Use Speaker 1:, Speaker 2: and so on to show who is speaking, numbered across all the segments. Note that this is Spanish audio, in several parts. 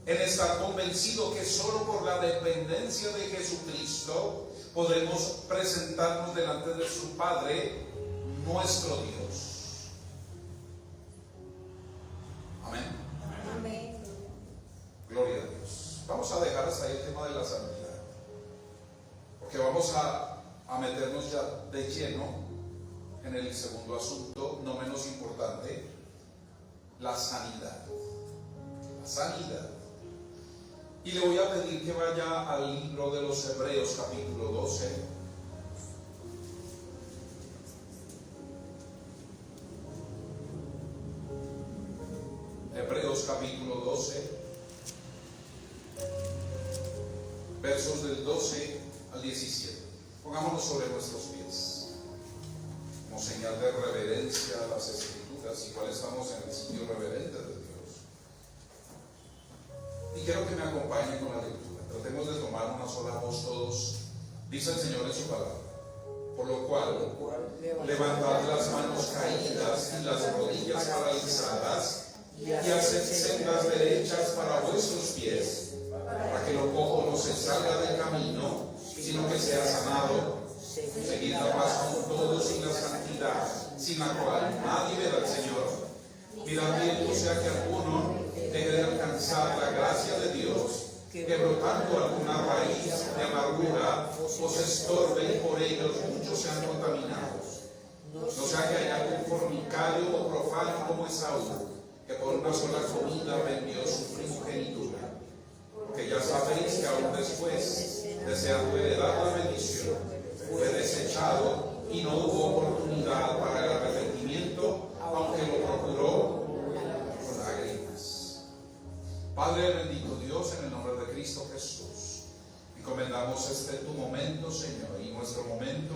Speaker 1: en estar convencido que solo por la dependencia de Jesucristo podremos presentarnos delante de su Padre, nuestro Dios. Amén.
Speaker 2: Amén.
Speaker 1: Gloria a Dios. Vamos a dejar hasta ahí el tema de la sanidad, porque vamos a meternos ya de lleno en el segundo asunto, no menos importante, la sanidad. La sanidad. Y le voy a pedir que vaya al libro de los Hebreos, capítulo 12. Hebreos, capítulo 12, versos del 12 al 17. Pongámonos sobre nuestros pies, como señal de reverencia a las Escrituras, igual estamos en el sitio reverente de Dios. Y quiero que me acompañen con la lectura. Tratemos de tomar una sola voz todos. Dice el Señor en su palabra: por lo cual, levantad las manos caídas y las rodillas paralizadas, y haced sendas derechas para vuestros pies, para que lo cojo no se salga del camino, sino que sea sanado. Seguid la paz con todos y la santidad, sin la cual nadie verá al Señor. Mirad bien, no sea que alguno deje de alcanzar la gracia de Dios, que brotando alguna raíz de amargura os estorbe y por ellos muchos sean contaminados. No sea que haya algún fornicario o profano como Esaú, que por una sola comida vendió su primogenitura. Porque ya sabéis que aún después, deseando heredar la bendición, fue desechado y no hubo oportunidad para el arrepentimiento, aunque lo procuró con lágrimas. Padre bendito Dios, en el nombre de Cristo Jesús, encomendamos tu momento, Señor, y nuestro momento,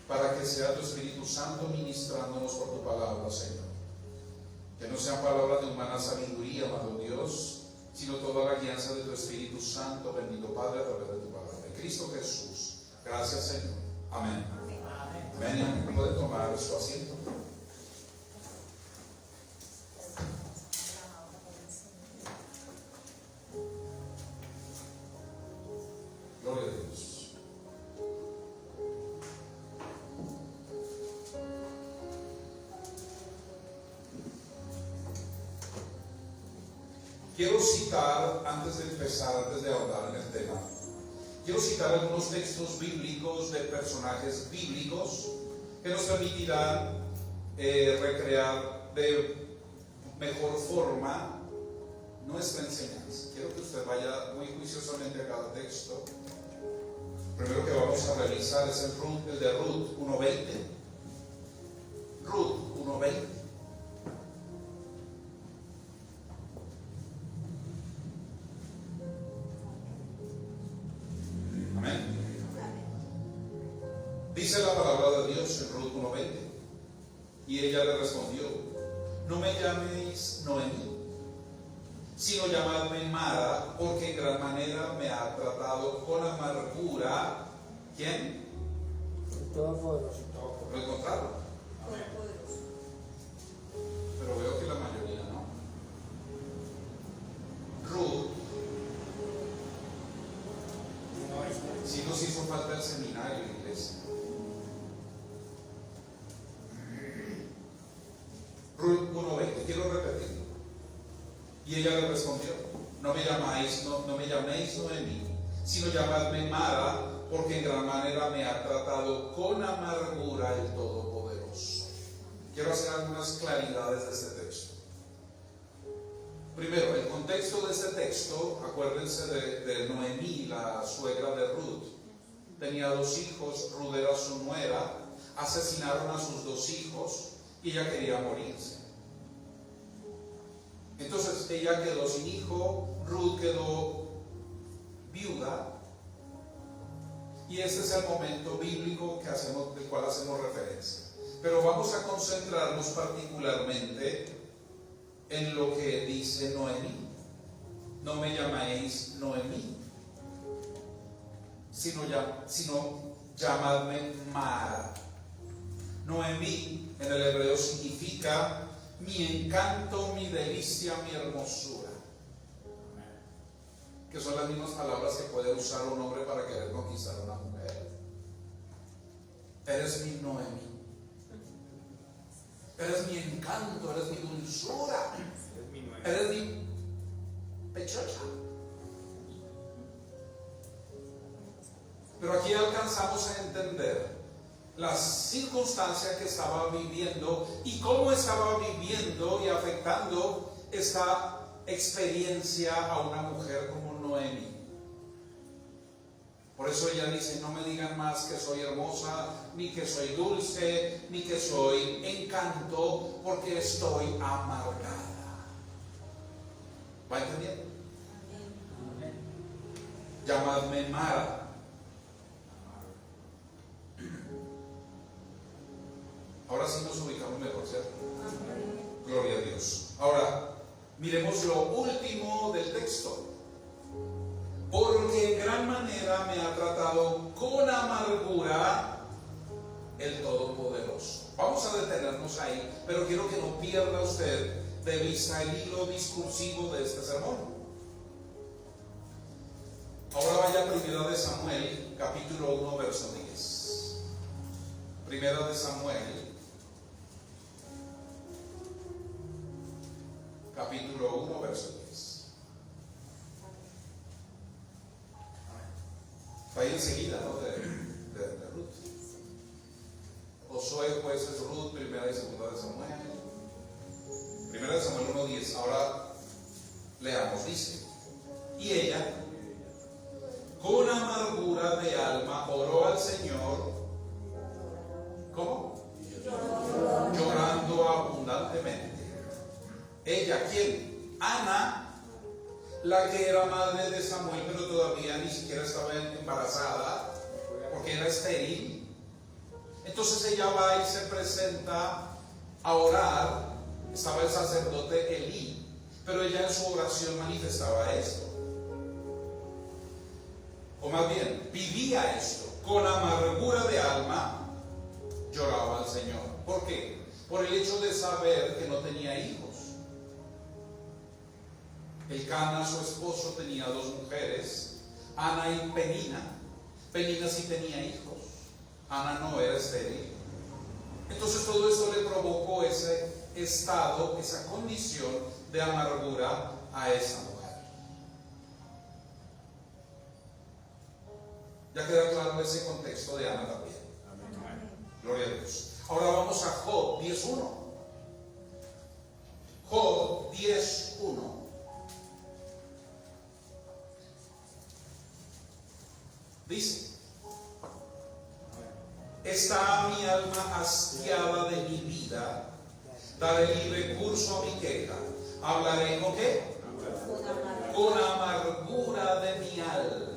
Speaker 1: para que sea tu Espíritu Santo ministrándonos por tu palabra, Señor. Que no sean palabras de humana sabiduría, amado Dios, sino toda la guianza de tu Espíritu Santo, bendito Padre, a través de tu palabra. En Cristo Jesús. Gracias, Señor. Amén. Amén. ¿Pueden tomar su asiento? Gloria a Dios. Quiero citar, antes de empezar, antes de ahondar en el tema, quiero citar algunos textos bíblicos de personajes bíblicos que nos permitirán recrear de mejor forma nuestra enseñanza. Quiero que usted vaya muy juiciosamente a cada texto. Primero que vamos a revisar es el de Ruth 1:20. Ruth 1:20. Amén. Dice la palabra de Dios en Ruth 1:20. Y ella le respondió: no me llaméis Noemí, sino llamadme Mara, porque en gran manera me ha tratado con amargura. ¿Quién?
Speaker 3: Todopoderoso.
Speaker 1: ¿Lo encontraron? Pero veo que la mayoría no. Ruth, si nos hizo falta el seminario, iglesia. Ruth 1:20, quiero repetirlo. Y ella le respondió: no me llaméis Noemí, sino llamadme Mara, porque en gran manera me ha tratado con amargura el Todopoderoso. Quiero hacer algunas claridades de este texto. Primero, el contexto de este texto, acuérdense de Noemí, la suegra de Ruth. Tenía 2 hijos, Ruth era su nuera, asesinaron a sus 2 hijos y ella quería morirse. Entonces ella quedó sin hijo, Ruth quedó viuda, y este es el momento bíblico del cual hacemos referencia. Pero vamos a concentrarnos particularmente en lo que dice Noemí. No me llaméis Noemí, sino llamadme Mara. Noemí en el hebreo significa mi encanto, mi delicia, mi hermosura. que son las mismas palabras que puede usar un hombre para querer conquistar a una mujer. Eres mi Noemi, eres mi encanto, eres mi dulzura, eres mi pechocha. Pero aquí alcanzamos a entender las circunstancias que estaba viviendo y cómo estaba viviendo y afectando esta experiencia a una mujer como Noemi. Por eso ella dice: no me digan más que soy hermosa, ni que soy dulce, ni que soy encanto, porque estoy amargada. ¿Va entendiendo? Llamadme Mara. Ahora sí nos ubicamos mejor, ¿cierto? Gloria a Dios. Ahora, miremos lo último del texto. Porque en gran manera me ha tratado con amargura el Todopoderoso. Vamos a detenernos ahí, pero quiero que no pierda usted de vista el hilo discursivo de este sermón. Ahora vaya a 1 Samuel, capítulo 1, verso 10. 1 Samuel, capítulo 1, verso 10. Está ahí enseguida, ¿no? De Ruth. Josué, Jueces, Ruth, 1 y 2 de Samuel. 1 de Samuel 1, 10. Ahora leamos, dice: y ella, con amargura de alma, oró al Señor. ¿Cómo? Llorando abundantemente. Ella, ¿quién? Ana, la que era madre de Samuel, pero todavía ni siquiera estaba embarazada, porque era estéril. Entonces ella va y se presenta a orar. Estaba el sacerdote Elí, pero ella en su oración manifestaba esto, o más bien vivía esto. Con amargura de alma lloraba al Señor. ¿Por qué? Por el hecho de saber que no tenía hijos. Elcana, su esposo, tenía dos mujeres, Ana y Penina. Penina sí tenía hijos, Ana no, era estéril. Entonces todo esto le provocó ese estado, esa condición de amargura a esa mujer. Ya queda claro ese contexto de Ana también. Amén. Gloria a Dios. Ahora vamos a Job 10.1. Job 10.1. Dice: está mi alma hastiada de mi vida, daré libre curso a mi queja. Hablaré con qué? Con amargura de mi alma.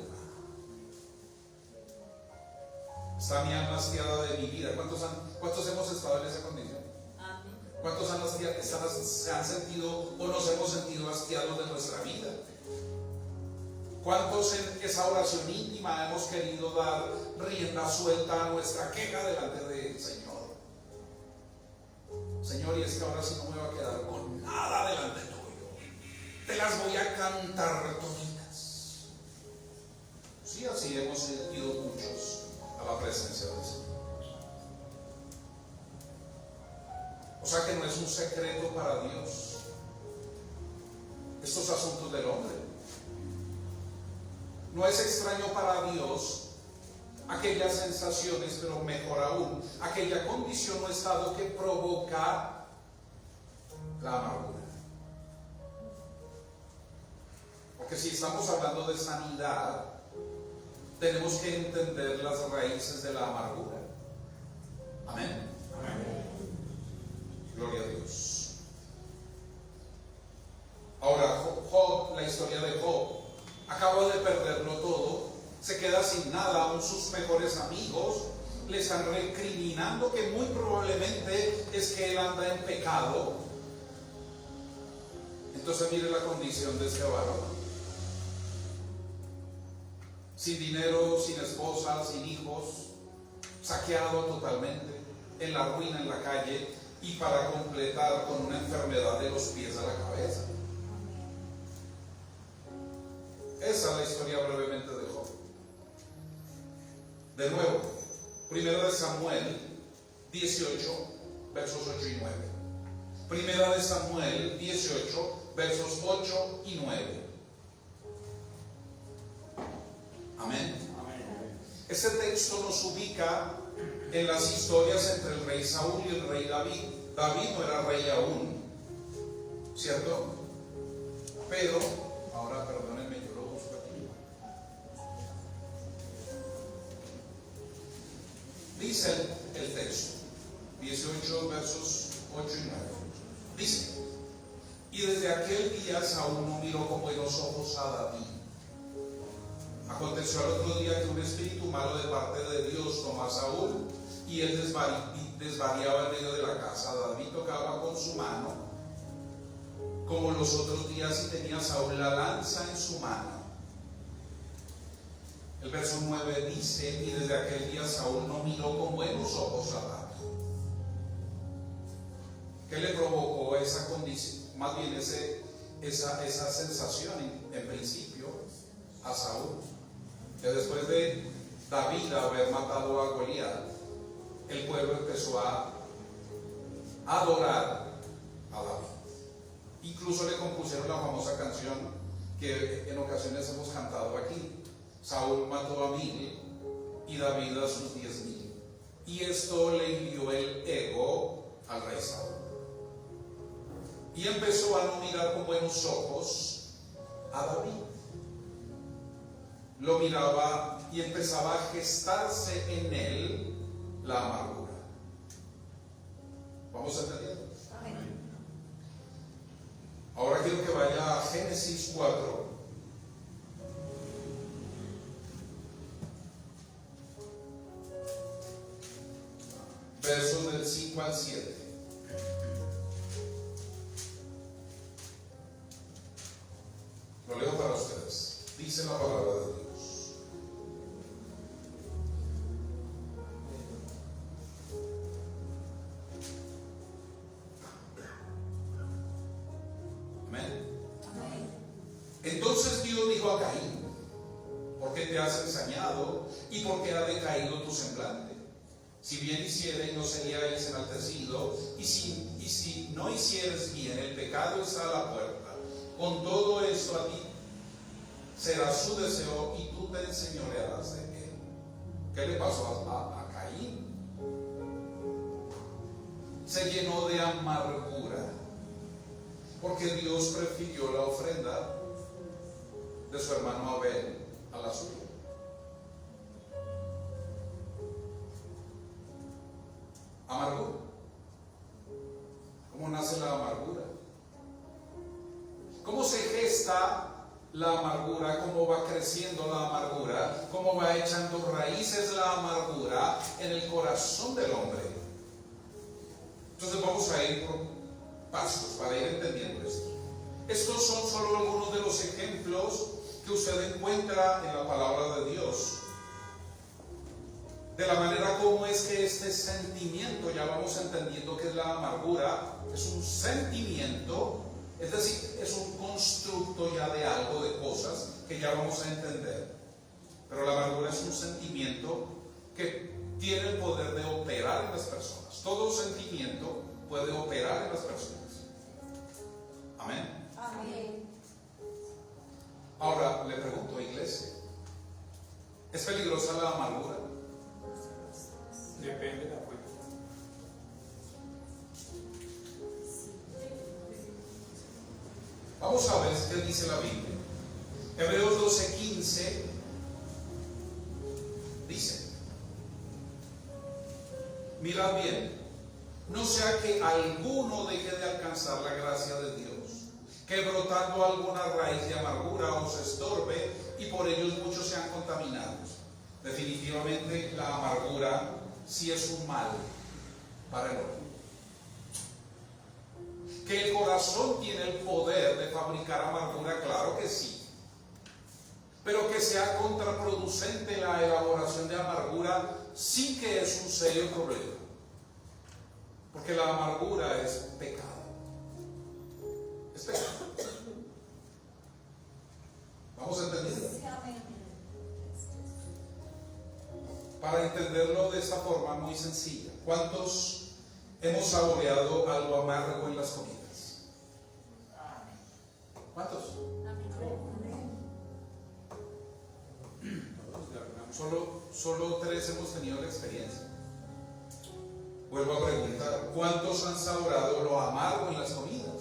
Speaker 1: Está mi alma hastiada de mi vida. ¿Cuántos hemos estado en esa condición? ¿Cuántos se han sentido o nos hemos sentido hastiados de nuestra vida? ¿Cuántos en esa oración íntima hemos querido dar rienda suelta a nuestra queja delante del Señor? Señor, y es que ahora sí no me va a quedar con nada delante tuyo. Te las voy a cantar toditas. Sí, así hemos sentido muchos a la presencia del Señor. O sea que no es un secreto para Dios estos asuntos del hombre. No es extraño para Dios aquellas sensaciones, pero mejor aún, aquella condición o estado que provoca la amargura. Porque si estamos hablando de sanidad, tenemos que entender las raíces de la amargura. Amén. Amén. Gloria a Dios. Ahora, Job, la historia de Job. Acaba de perderlo todo, se queda sin nada, aún sus mejores amigos le están recriminando que muy probablemente es que él anda en pecado. Entonces mire la condición de este varón: sin dinero, sin esposa, sin hijos, saqueado totalmente, en la ruina, en la calle, y para completar con una enfermedad de los pies a la cabeza. Esa es la historia brevemente de Job. De nuevo, 1 Samuel 18, versos 8 y 9. 1 Samuel 18, versos 8 y 9. Amén. Este texto nos ubica en las historias entre el rey Saúl y el rey David. David no era rey aún, ¿cierto? Pero, ahora perdónenme, yo lo busco aquí. Dice el texto, 18 versos 8 y 9. Dice: y desde aquel día Saúl no miró con buenos ojos a David. Aconteció al otro día que un espíritu malo de parte de Dios tomó a Saúl, y él desvariaba en medio de la casa. David tocaba con su mano como los otros días, y tenía Saúl la lanza en su mano. El verso 9 dice: y desde aquel día Saúl no miró con buenos ojos a David. ¿Qué le provocó esa condición? Más bien esa sensación en principio a Saúl, que después de David haber matado a Goliat, el pueblo empezó a adorar a David. Incluso le compusieron la famosa canción que en ocasiones hemos cantado aquí: Saúl mató a 1000 y David a sus 10,000. Y esto le hirió el ego al rey Saúl, y empezó a no mirar con buenos ojos a David. Lo miraba y empezaba a gestarse en él la amargura. ¿Vamos entendiendo? Ahora quiero que vaya a Génesis 4. Versos del 5 al 7. Lo leo para ustedes. Dice la palabra de Dios. Entonces Dios dijo a Caín: ¿por qué te has ensañado y por qué ha decaído tu semblante? Si bien hicieres, no seríais enaltecido, y si no hicieres bien, el pecado está a la puerta. Con todo esto a ti será su deseo, y tú te enseñorearás de él. ¿Qué le pasó a Caín? Se llenó de amargura, porque Dios prefirió la ofrenda de su hermano Abel a la suya. Amargura. ¿Cómo nace la amargura? ¿Cómo se gesta la amargura? ¿Cómo va creciendo la amargura? ¿Cómo va echando raíces la amargura en el corazón del hombre? Entonces vamos a ir por pasos para ir entendiendo esto. Estos son solo algunos de los ejemplos que usted encuentra en la palabra de Dios, de la manera como es que este sentimiento, ya vamos entendiendo que es la amargura, es un sentimiento, es decir, es un constructo ya de algo, de cosas que ya vamos a entender. Pero la amargura es un sentimiento que tiene el poder de operar en las personas. Todo sentimiento puede operar en las personas. Amén.
Speaker 2: Amén.
Speaker 1: Ahora le pregunto, iglesia, ¿es peligrosa la amargura?
Speaker 4: Depende de la fuente.
Speaker 1: Vamos a ver qué dice la Biblia. Hebreos 12:15 dice: mirad bien, no sea que alguno deje de alcanzar la gracia de Dios, que brotando alguna raíz de amargura os estorbe, y por ellos muchos sean contaminados. Definitivamente la amargura sí es un mal para el hombre. ¿Que el corazón tiene el poder de fabricar amargura? Claro que sí. Pero que sea contraproducente la elaboración de amargura, sí que es un serio problema. Porque la amargura es pecado. Es pecado. ¿Vamos entendiendo? Para entenderlo de esta forma muy sencilla, ¿cuántos hemos saboreado algo amargo en las comidas? ¿Cuántos? Solo 3 hemos tenido la experiencia. Vuelvo a preguntar, ¿cuántos han saboreado lo amargo en las comidas?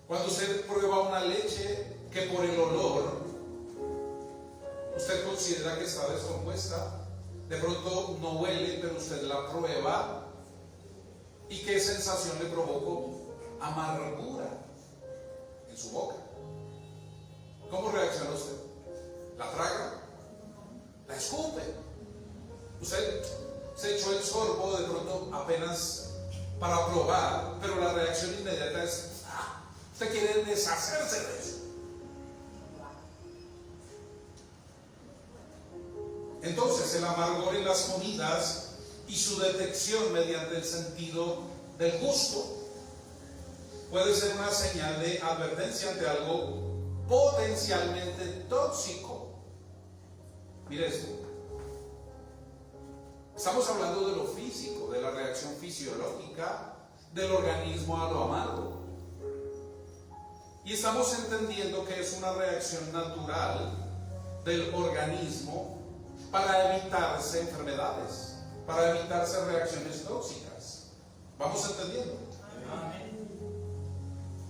Speaker 1: Cuando usted prueba una leche que por el olor usted considera que está descompuesta, de pronto no huele, pero usted la prueba, ¿y qué sensación le provocó? Amargura en su boca. ¿Cómo reacciona usted? ¿La traga? ¿La escupe? Usted se echó el sorbo de pronto apenas para probar, pero la reacción inmediata es, usted quiere deshacerse de eso. Entonces, el amargor en las comidas y su detección mediante el sentido del gusto puede ser una señal de advertencia ante algo potencialmente tóxico. Mire esto. Estamos hablando de lo físico, de la reacción fisiológica del organismo a lo amargo. Y estamos entendiendo que es una reacción natural del organismo para evitarse enfermedades, para evitarse reacciones tóxicas. ¿Vamos entendiendo?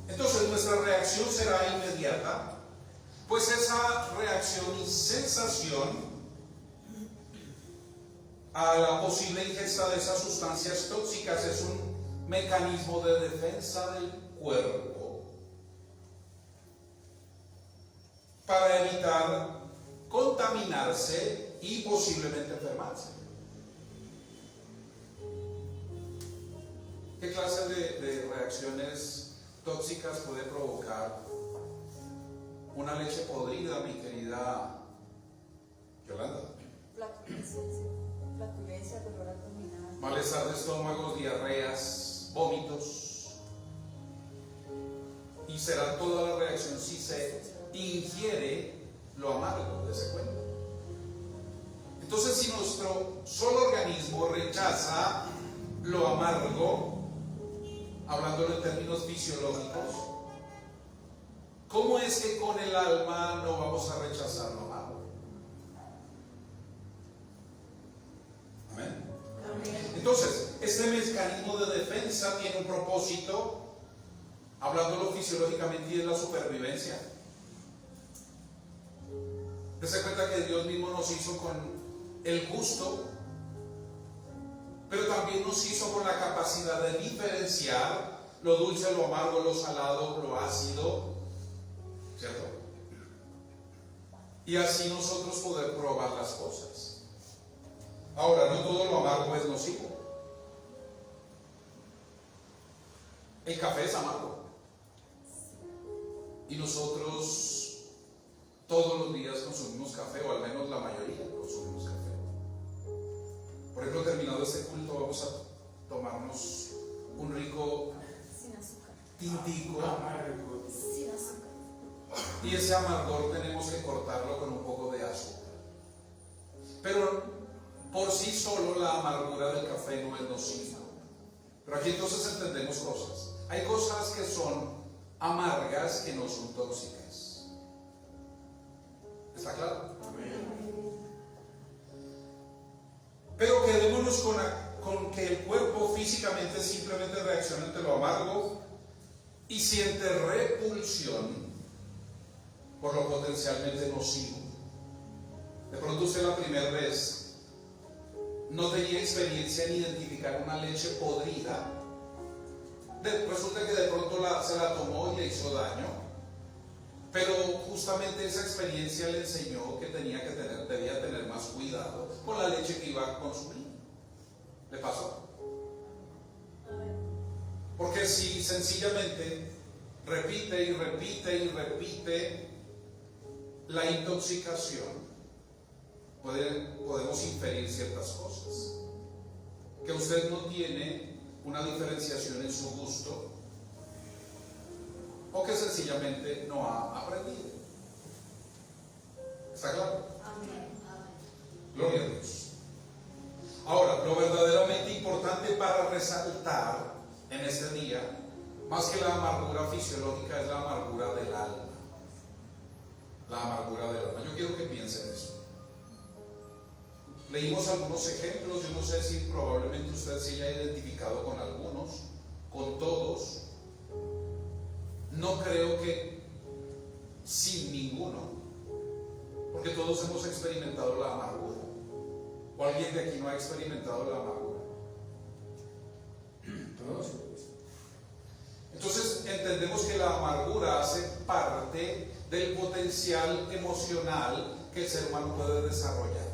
Speaker 1: Entonces nuestra reacción será inmediata, pues esa reacción y sensación a la posible ingesta de esas sustancias tóxicas es un mecanismo de defensa del cuerpo para evitar contaminarse y posiblemente enfermarse. ¿Qué clase de reacciones tóxicas puede provocar una leche podrida, mi querida Yolanda?
Speaker 2: Flatulencia, dolor abdominal,
Speaker 1: Malestar de estómago, diarreas, vómitos. Y será toda la reacción si se ingiere lo amargo, ¿se cuenta? Entonces, si nuestro solo organismo rechaza lo amargo, hablándolo en términos fisiológicos, ¿cómo es que con el alma no vamos a rechazar lo amargo? Amén. Entonces, este mecanismo de defensa tiene un propósito, hablándolo fisiológicamente, y es la supervivencia. Dese cuenta que Dios mismo nos hizo con el gusto, pero también nos hizo con la capacidad de diferenciar lo dulce, lo amargo, lo salado, lo ácido, ¿cierto? Y así nosotros poder probar las cosas. Ahora, no todo lo amargo es nocivo. El café es amargo. Y nosotros todos los días consumimos café, o al menos la mayoría consumimos café. Por ejemplo, terminado este culto, vamos a tomarnos un rico
Speaker 2: sin azúcar.
Speaker 1: tintico.
Speaker 2: Sin azúcar.
Speaker 1: Y ese amargor tenemos que cortarlo con un poco de azúcar. Pero por sí solo la amargura del café no es nociva. Pero aquí entonces entendemos cosas. Hay cosas que son amargas que no son tóxicas. ¿Está claro? Pero quedémonos con que el cuerpo físicamente simplemente reacciona ante lo amargo y siente repulsión por lo potencialmente nocivo. De pronto usted la primera vez no tenía experiencia en identificar una leche podrida. Resulta que de pronto se la tomó y le hizo daño, pero justamente esa experiencia le enseñó que debía tener más cuidado con la leche que iba a consumir. ¿Le pasó? Porque si sencillamente repite y repite y repite la intoxicación, podemos inferir ciertas cosas. Que usted no tiene una diferenciación en su gusto, o que sencillamente no ha aprendido. ¿Está claro?
Speaker 2: Amén.
Speaker 1: Gloria a Dios. Ahora, lo verdaderamente importante para resaltar en este día, más que la amargura fisiológica, es la amargura del alma. La amargura del alma. Yo quiero que piensen eso. Leímos algunos ejemplos. Yo no sé si probablemente usted se haya identificado con algunos, con todos. No creo que sin ninguno, porque todos hemos experimentado la amargura. ¿O alguien de aquí no ha experimentado la amargura?
Speaker 3: Todos.
Speaker 1: Entonces entendemos que la amargura hace parte del potencial emocional que el ser humano puede desarrollar.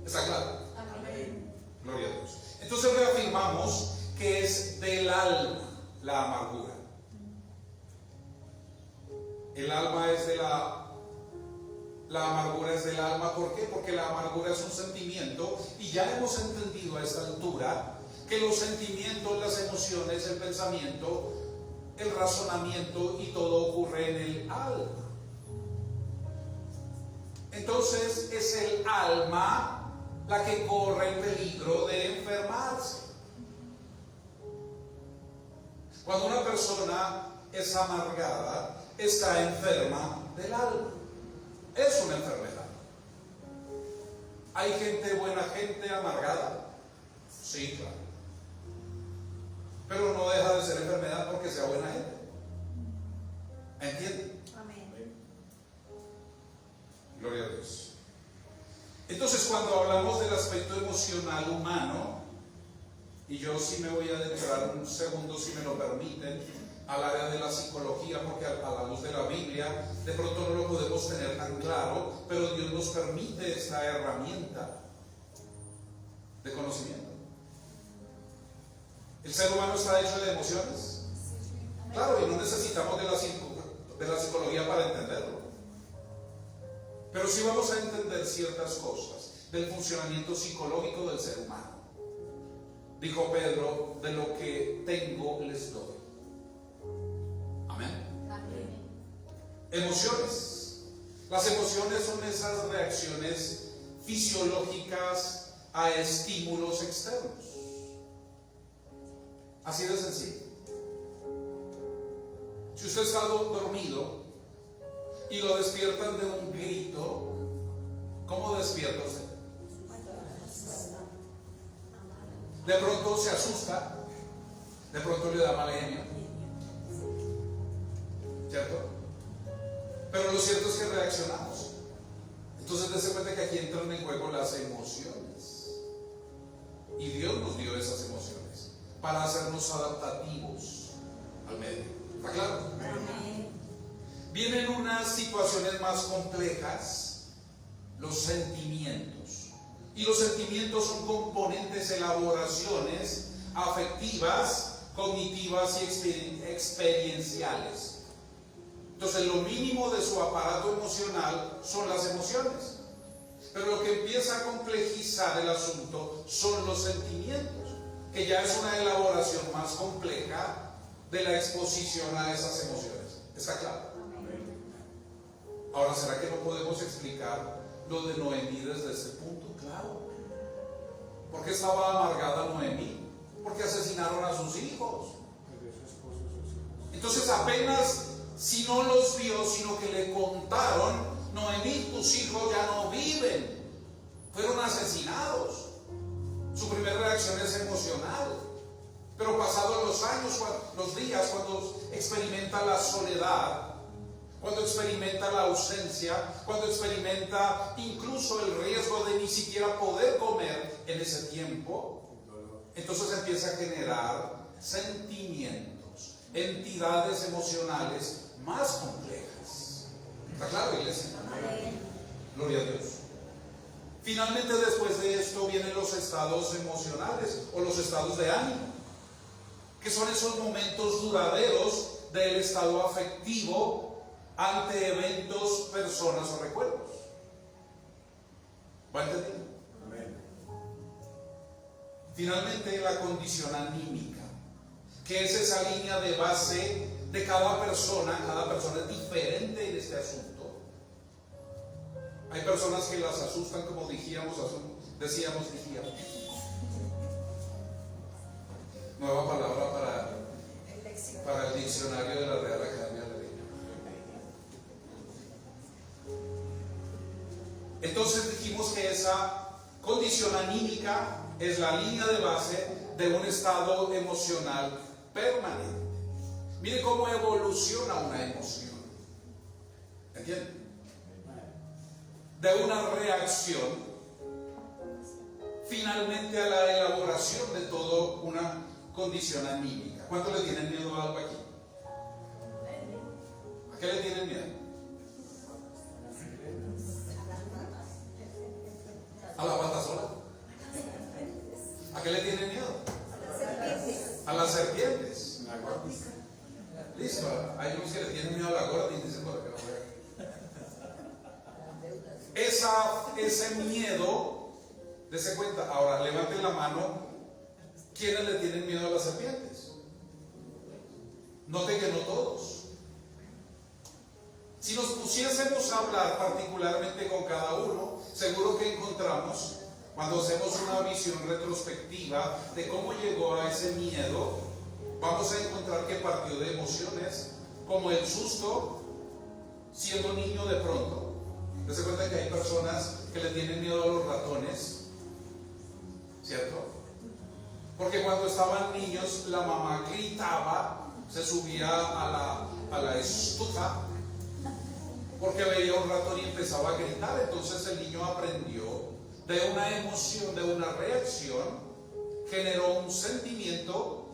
Speaker 1: ¿Está claro?
Speaker 2: Amén.
Speaker 1: Gloria a Dios. Entonces reafirmamos que es del alma la amargura. El alma es de la amargura es del alma. ¿Por qué? Porque la amargura es un sentimiento, y ya hemos entendido a esta altura que los sentimientos, las emociones, el pensamiento, el razonamiento y todo ocurre en el alma. Entonces es el alma la que corre el peligro de enfermarse. Cuando una persona es amargada, está enferma del alma. Es una enfermedad. ¿Hay gente buena, gente amargada? Sí, claro. Pero no deja de ser enfermedad porque sea buena gente. ¿Entienden?
Speaker 2: Amén.
Speaker 1: Gloria a Dios. Entonces, cuando hablamos del aspecto emocional humano, y yo sí me voy a adentrar un segundo, si me lo permiten, al área de la psicología, porque a la luz de la Biblia de pronto no lo podemos tener tan claro, pero Dios nos permite esta herramienta de conocimiento. ¿El ser humano está hecho de emociones? Claro, y no necesitamos de la psicología para entenderlo. Pero sí vamos a entender ciertas cosas del funcionamiento psicológico del ser humano. Dijo Pedro: de lo que tengo les doy. Amén.
Speaker 2: Amén.
Speaker 1: Emociones. Las emociones son esas reacciones fisiológicas a estímulos externos. Así de sencillo. Si usted está dormido y lo despiertan de un grito, ¿cómo despierta usted? De pronto se asusta, de pronto le da mal genio, ¿cierto? Pero lo cierto es que reaccionamos. Entonces dése cuenta que aquí entran en juego las emociones, y Dios nos dio esas emociones para hacernos adaptativos al medio. ¿Está claro?
Speaker 2: Amén.
Speaker 1: Vienen unas situaciones más complejas, los sentimientos. Y los sentimientos son componentes, elaboraciones afectivas, cognitivas y experienciales. Entonces, lo mínimo de su aparato emocional son las emociones. Pero lo que empieza a complejizar el asunto son los sentimientos, que ya es una elaboración más compleja de la exposición a esas emociones. ¿Está claro? Ahora, ¿será que no podemos explicar lo de Noemí desde este punto? Claro. ¿Por qué estaba amargada Noemí? Porque asesinaron a sus hijos. Entonces apenas, si no los vio, sino que le contaron: Noemí, tus hijos ya no viven, fueron asesinados. Su primera reacción es emocional. Pero pasados los años, los días, cuando experimenta la soledad, cuando experimenta la ausencia, cuando experimenta incluso el riesgo de ni siquiera poder comer en ese tiempo, entonces empieza a generar sentimientos, entidades emocionales más complejas. ¿Está claro, iglesia?
Speaker 2: Amén.
Speaker 1: Gloria a Dios. Finalmente, después de esto vienen los estados emocionales o los estados de ánimo, que son esos momentos duraderos del estado afectivo ante eventos, personas o recuerdos. ¿Va entendiendo?
Speaker 3: Amén.
Speaker 1: Finalmente, la condición anímica, que es esa línea de base de cada persona es diferente en este asunto. Hay personas que las asustan, como decíamos. Nueva palabra para el diccionario de la Real Academia de la Lengua. Entonces dijimos que esa condición anímica es la línea de base de un estado emocional permanente. Mire cómo evoluciona una emoción. ¿Entienden? De una reacción finalmente a la elaboración de toda una condición anímica. ¿Cuánto le tienen miedo a algo aquí? ¿A qué le tienen miedo? ¿A la pata sola? ¿A qué le tienen miedo? A las serpientes. Listo, hay unos que le tienen miedo a la gorda y dicen por acá. Ese miedo, dése cuenta. Ahora levanten la mano. ¿Quiénes le tienen miedo a las serpientes? Note que no todos. Si nos pusiésemos a hablar particularmente con cada uno, seguro que encontramos, cuando hacemos una visión retrospectiva de cómo llegó a ese miedo, vamos a encontrar que partió de emociones como el susto siendo niño de pronto. ¿Te das cuenta que hay personas que le tienen miedo a los ratones? ¿Cierto? Porque cuando estaban niños la mamá gritaba, se subía a la estufa porque veía un ratón y empezaba a gritar. Entonces el niño aprendió de una emoción, de una reacción, generó un sentimiento,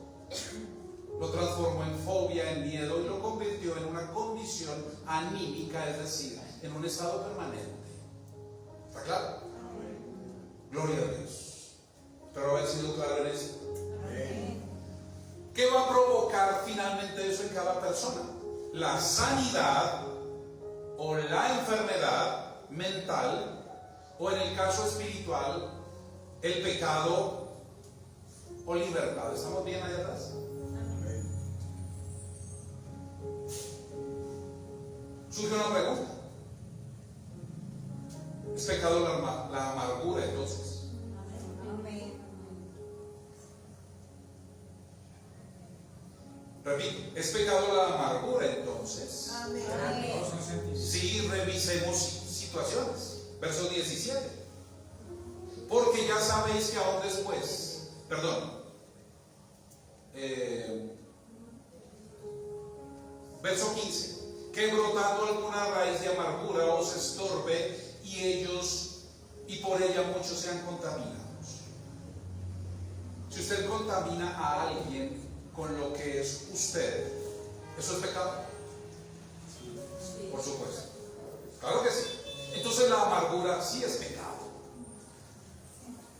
Speaker 1: lo transformó en fobia, en miedo, y lo convirtió en una condición anímica, es decir, en un estado permanente. ¿Está claro? Gloria a Dios. Espero haber sido claro en eso. ¿Qué va a provocar finalmente eso en cada persona? La sanidad o la enfermedad mental, o en el caso espiritual, el pecado o libertad. ¿Estamos bien allá atrás? Surge una pregunta. ¿Es pecado la amargura entonces? Repito, ¿es pecado la amargura entonces?
Speaker 2: Amén.
Speaker 1: Sí, revisemos situaciones. Verso 17. Porque ya sabéis que aún después, verso 15, que brotando alguna raíz de amargura os estorbe y por ella muchos sean contaminados. Si usted contamina a alguien con lo que es usted, ¿eso es pecado? Por supuesto. Claro que sí. Entonces la amargura sí es pecado.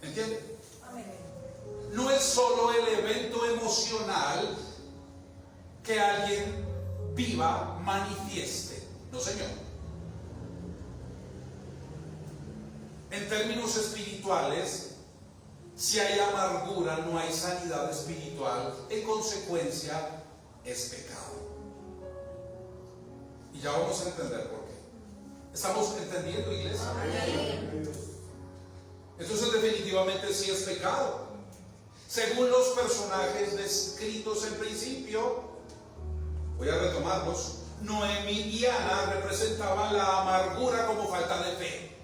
Speaker 1: ¿Entiende? No es solo el evento emocional que alguien viva, manifieste. No, señor. En términos espirituales, si hay amargura, no hay sanidad espiritual. En consecuencia, es pecado. Y ya vamos a entender por qué. ¿Estamos entendiendo, iglesia? Entonces definitivamente sí es pecado. Según los personajes descritos en principio, voy a retomarlos. Noemí y Ana representaban la amargura como falta de fe.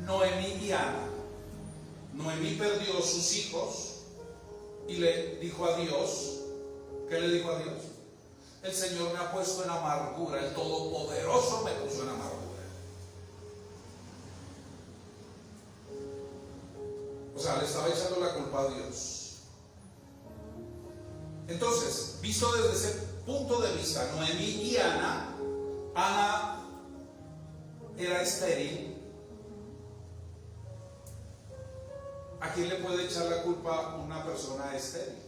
Speaker 1: Noemí y Ana. Noemí perdió sus hijos y le dijo a Dios, ¿qué le dijo a Dios? El Señor me ha puesto en amargura, el Todopoderoso me puso en amargura. O sea, le estaba echando la culpa a Dios. Entonces, visto desde ese punto de vista, Noemí y Ana era estéril. ¿A quién le puede echar la culpa una persona estéril?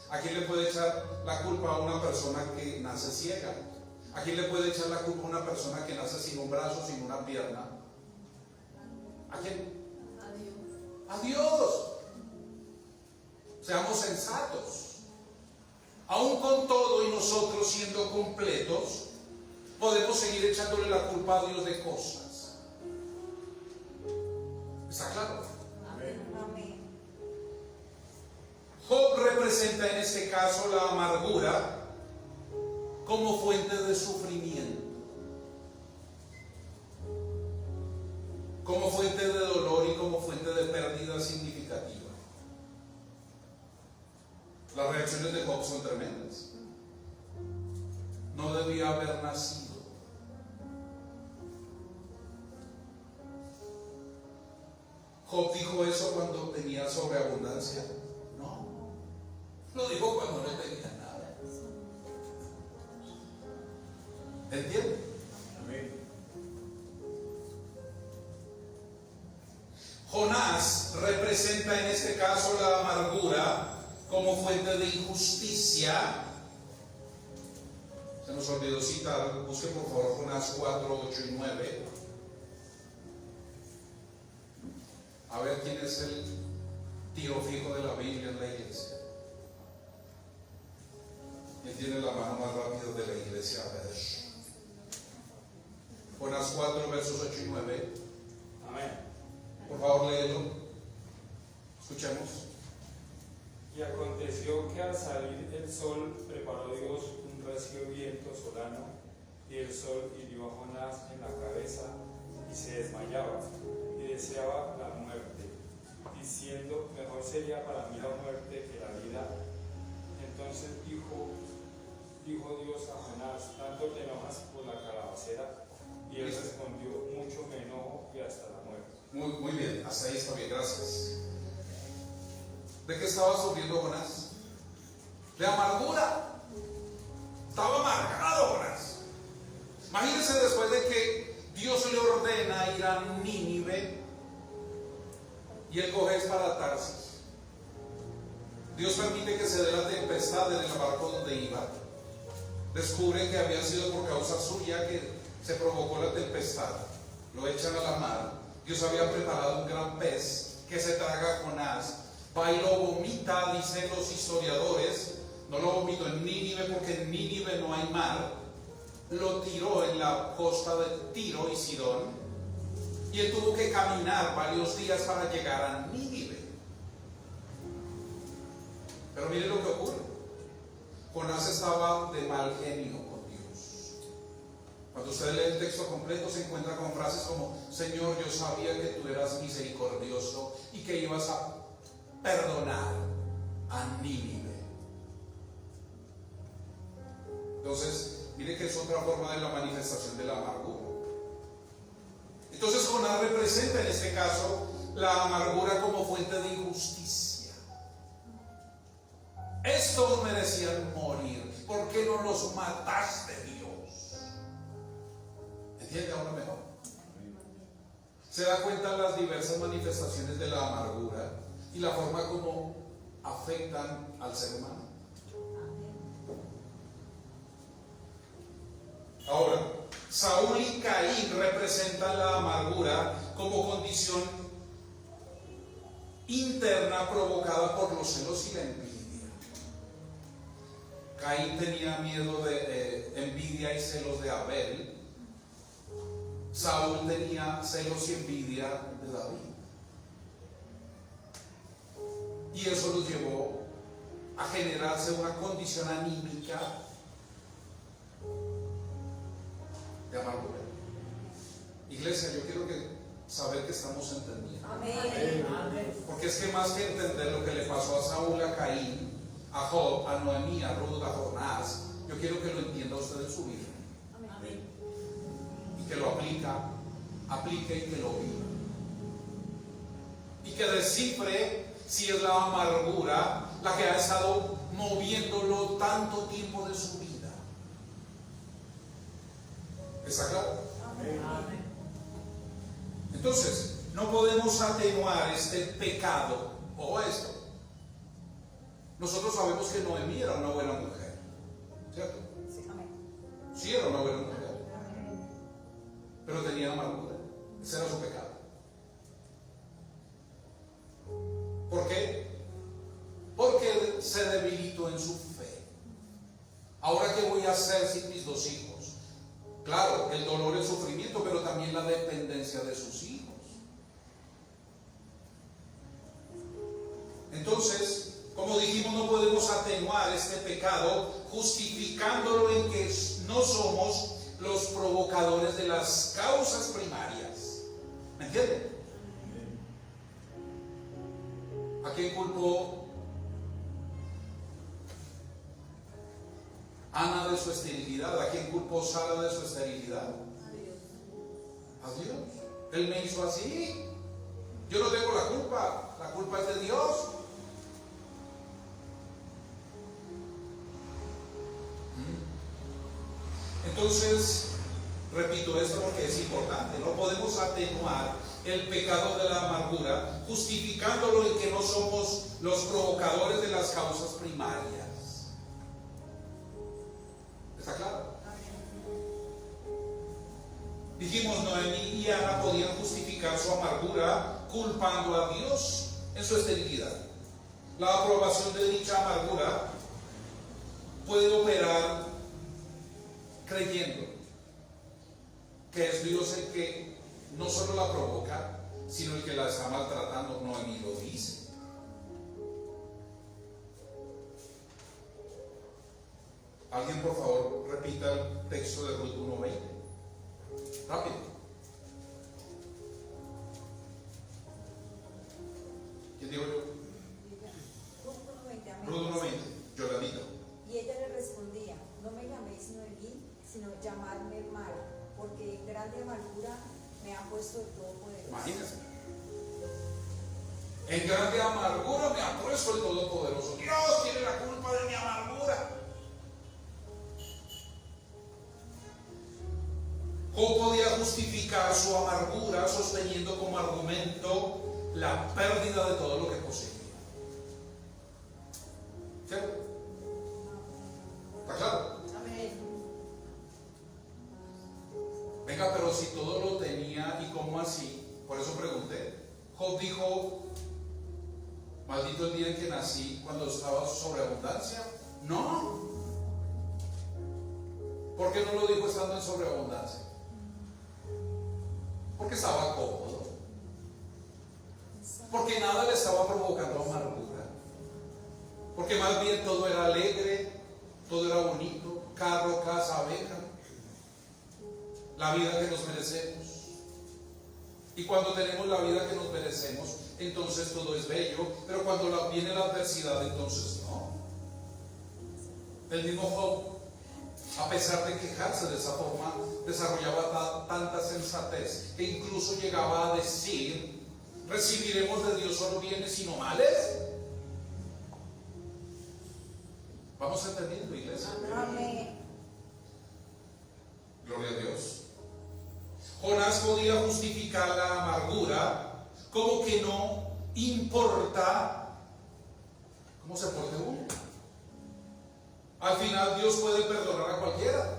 Speaker 1: ¿A quién le puede echar la culpa a una persona que nace ciega? ¿A quién le puede echar la culpa a una persona que nace sin un brazo, sin una pierna? ¿A quién? A Dios. Seamos sensatos. aún con todo y nosotros siendo completos, podemos seguir echándole la culpa a Dios de cosas. ¿Está claro?
Speaker 2: Amén.
Speaker 1: Job representa en este caso la amargura como fuente de sufrimiento, como fuente de dolor y como fuente de pérdida significativa. Las reacciones de Job son tremendas. No debía haber nacido. Job dijo eso cuando tenía sobreabundancia. No, lo dijo cuando no tenía nada. ¿Entienden?
Speaker 2: Amén.
Speaker 1: Jonás representa en este caso la amargura como fuente de injusticia. Se nos olvidó citar, busque por favor Jonás 4, 8 y 9. A ver quién es el tiro fijo de la Biblia en la iglesia. ¿Quién tiene la mano más rápida de la iglesia? A ver. Jonás 4, versos 8 y 9.
Speaker 2: Amén.
Speaker 1: Por favor, léelo. Escuchemos.
Speaker 4: Y aconteció que al salir el sol preparó Dios un recio viento solano, y el sol hirió a Jonás en la cabeza y se desmayaba y deseaba la muerte, diciendo: mejor sería para mí la muerte que la vida. Entonces dijo Dios a Jonás: ¿tanto te enojas por la calabacera? Y él respondió: mucho me enojo y hasta la muerte.
Speaker 1: Muy bien, hasta ahí está bien, gracias. ¿De qué estaba sufriendo Jonás? De amargura. Estaba amargado Jonás. Imagínense después de que Dios le ordena ir a Nínive y él coge es para Tarsis. Dios permite que se dé la tempestad en el barco donde iba. Descubre que había sido por causa suya que se provocó la tempestad. Lo echan a la mar. Dios había preparado un gran pez que se traga a Jonás. Va y lo vomita, dicen los historiadores. No lo vomitó en Nínive porque en Nínive no hay mar. Lo tiró en la costa de Tiro y Sidón. Y él tuvo que caminar varios días para llegar a Nínive. Pero miren lo que ocurre. Jonás estaba de mal genio con Dios. Cuando usted lee el texto completo se encuentra con frases como: Señor, yo sabía que tú eras misericordioso y que ibas a perdonar a Nínive. Entonces, mire que es otra forma de la manifestación de la amargura. Entonces Jonás representa en este caso la amargura como fuente de injusticia. Estos merecían morir. ¿Por qué no los mataste, Dios? ¿Entiende ahora mejor? Se da cuenta de las diversas manifestaciones de la amargura y la forma como afectan al ser humano. Ahora, Saúl y Caín representan la amargura como condición interna provocada por los celos y la envidia. Caín tenía miedo de envidia y celos de Abel. Saúl tenía celos y envidia de David. Y eso los llevó a generarse una condición anímica de amargura. Iglesia, yo quiero saber que estamos entendiendo.
Speaker 2: Amén.
Speaker 1: Porque es que más que entender lo que le pasó a Saúl, a Caín, a Job, a Noemí, a Ruth, a Jonás, yo quiero que lo entienda usted en su vida.
Speaker 2: Amén.
Speaker 1: Y que lo aplique y que lo viva. Y que descifre si es la amargura la que ha estado moviéndolo tanto tiempo de su vida. ¿Está claro?
Speaker 2: Amén.
Speaker 1: Entonces, no podemos atenuar este pecado o esto. Nosotros sabemos que Noemí era una buena mujer, ¿cierto?
Speaker 2: Sí, amén.
Speaker 1: Sí era una buena mujer, pero tenía amargura. Ese era su pecado. ¿Por qué? Porque se debilitó en su fe. hacer sin mis dos hijos? Claro, el dolor, el sufrimiento, pero también la dependencia de sus hijos. Entonces, como dijimos, no podemos atenuar este pecado justificándolo en que no somos los provocadores de las causas primarias. ¿Me entienden? ¿A quién culpó Ana de su esterilidad? ¿A quién culpó Sara de su esterilidad? A Dios. Él me hizo así. Yo no tengo la culpa es de Dios. Entonces, repito esto porque es importante. No podemos atenuar el pecado de la amargura justificándolo en que no somos los provocadores de las causas primarias. ¿Está claro? Dijimos, Noemí y Ana podían justificar su amargura culpando a Dios en su esterilidad. La aprobación de dicha amargura puede operar creyendo que es Dios el que no solo la provoca, sino el que la está maltratando. Noemí lo dice. Alguien, por favor, repita el texto de Ruth 1:20. Rápido. ¿Quién digo yo? Ruth 1:20. Yolandita.
Speaker 5: Y ella le respondía: no me llaméis Noemí, sino llamadme Mara, porque en grande amargura me ha puesto el Todopoderoso.
Speaker 1: Imagínense. En grande amargura me ha puesto el Todopoderoso. Dios tiene la culpa de mi amargura. Job podía justificar su amargura sosteniendo como argumento la pérdida de todo lo que poseía. ¿Cierto? ¿Está claro?
Speaker 5: Amén.
Speaker 1: Venga, pero si todo lo tenía, ¿y cómo así? Por eso pregunté. Job dijo: maldito el día en que nací, cuando estaba sobreabundancia. No. ¿Por qué no lo dijo estando en sobreabundancia? Porque estaba cómodo. Porque nada le estaba provocando amargura. Porque más bien todo era alegre, todo era bonito, carro, casa, abeja. La vida que nos merecemos. Y cuando tenemos la vida que nos merecemos, entonces todo es bello. Pero cuando viene la adversidad, entonces no. El mismo Job, a pesar de quejarse de esa forma, desarrollaba tanta sensatez que incluso llegaba a decir: ¿recibiremos de Dios solo bienes y no males? ¿Vamos entendiendo, iglesia?
Speaker 5: Amén.
Speaker 1: Gloria a Dios. Jonás podía justificar la amargura como que no importa cómo se porte uno. Al final Dios puede perdonar a cualquiera.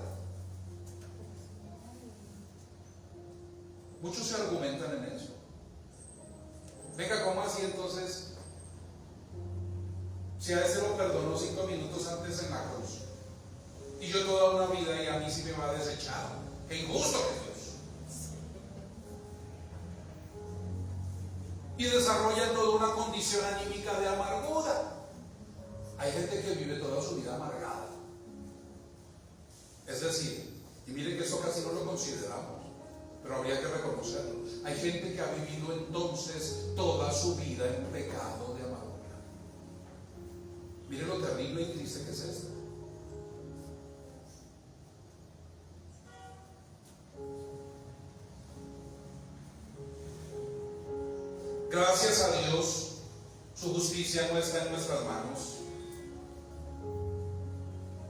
Speaker 1: Muchos se argumentan en eso. Venga, ¿cómo así entonces? Si a ese lo perdonó 5 minutos antes en la cruz, y yo toda una vida, y a mí sí me va a desechar. ¡Qué injusto que es Dios! Y desarrolla toda una condición anímica de amargura. Hay gente que vive toda su vida amargada. Es decir, y miren que eso casi no lo consideramos, pero habría que reconocerlo. Hay gente que ha vivido entonces toda su vida en pecado de amargura. Miren lo terrible y triste que es esto. Gracias a Dios, su justicia no está en nuestras manos,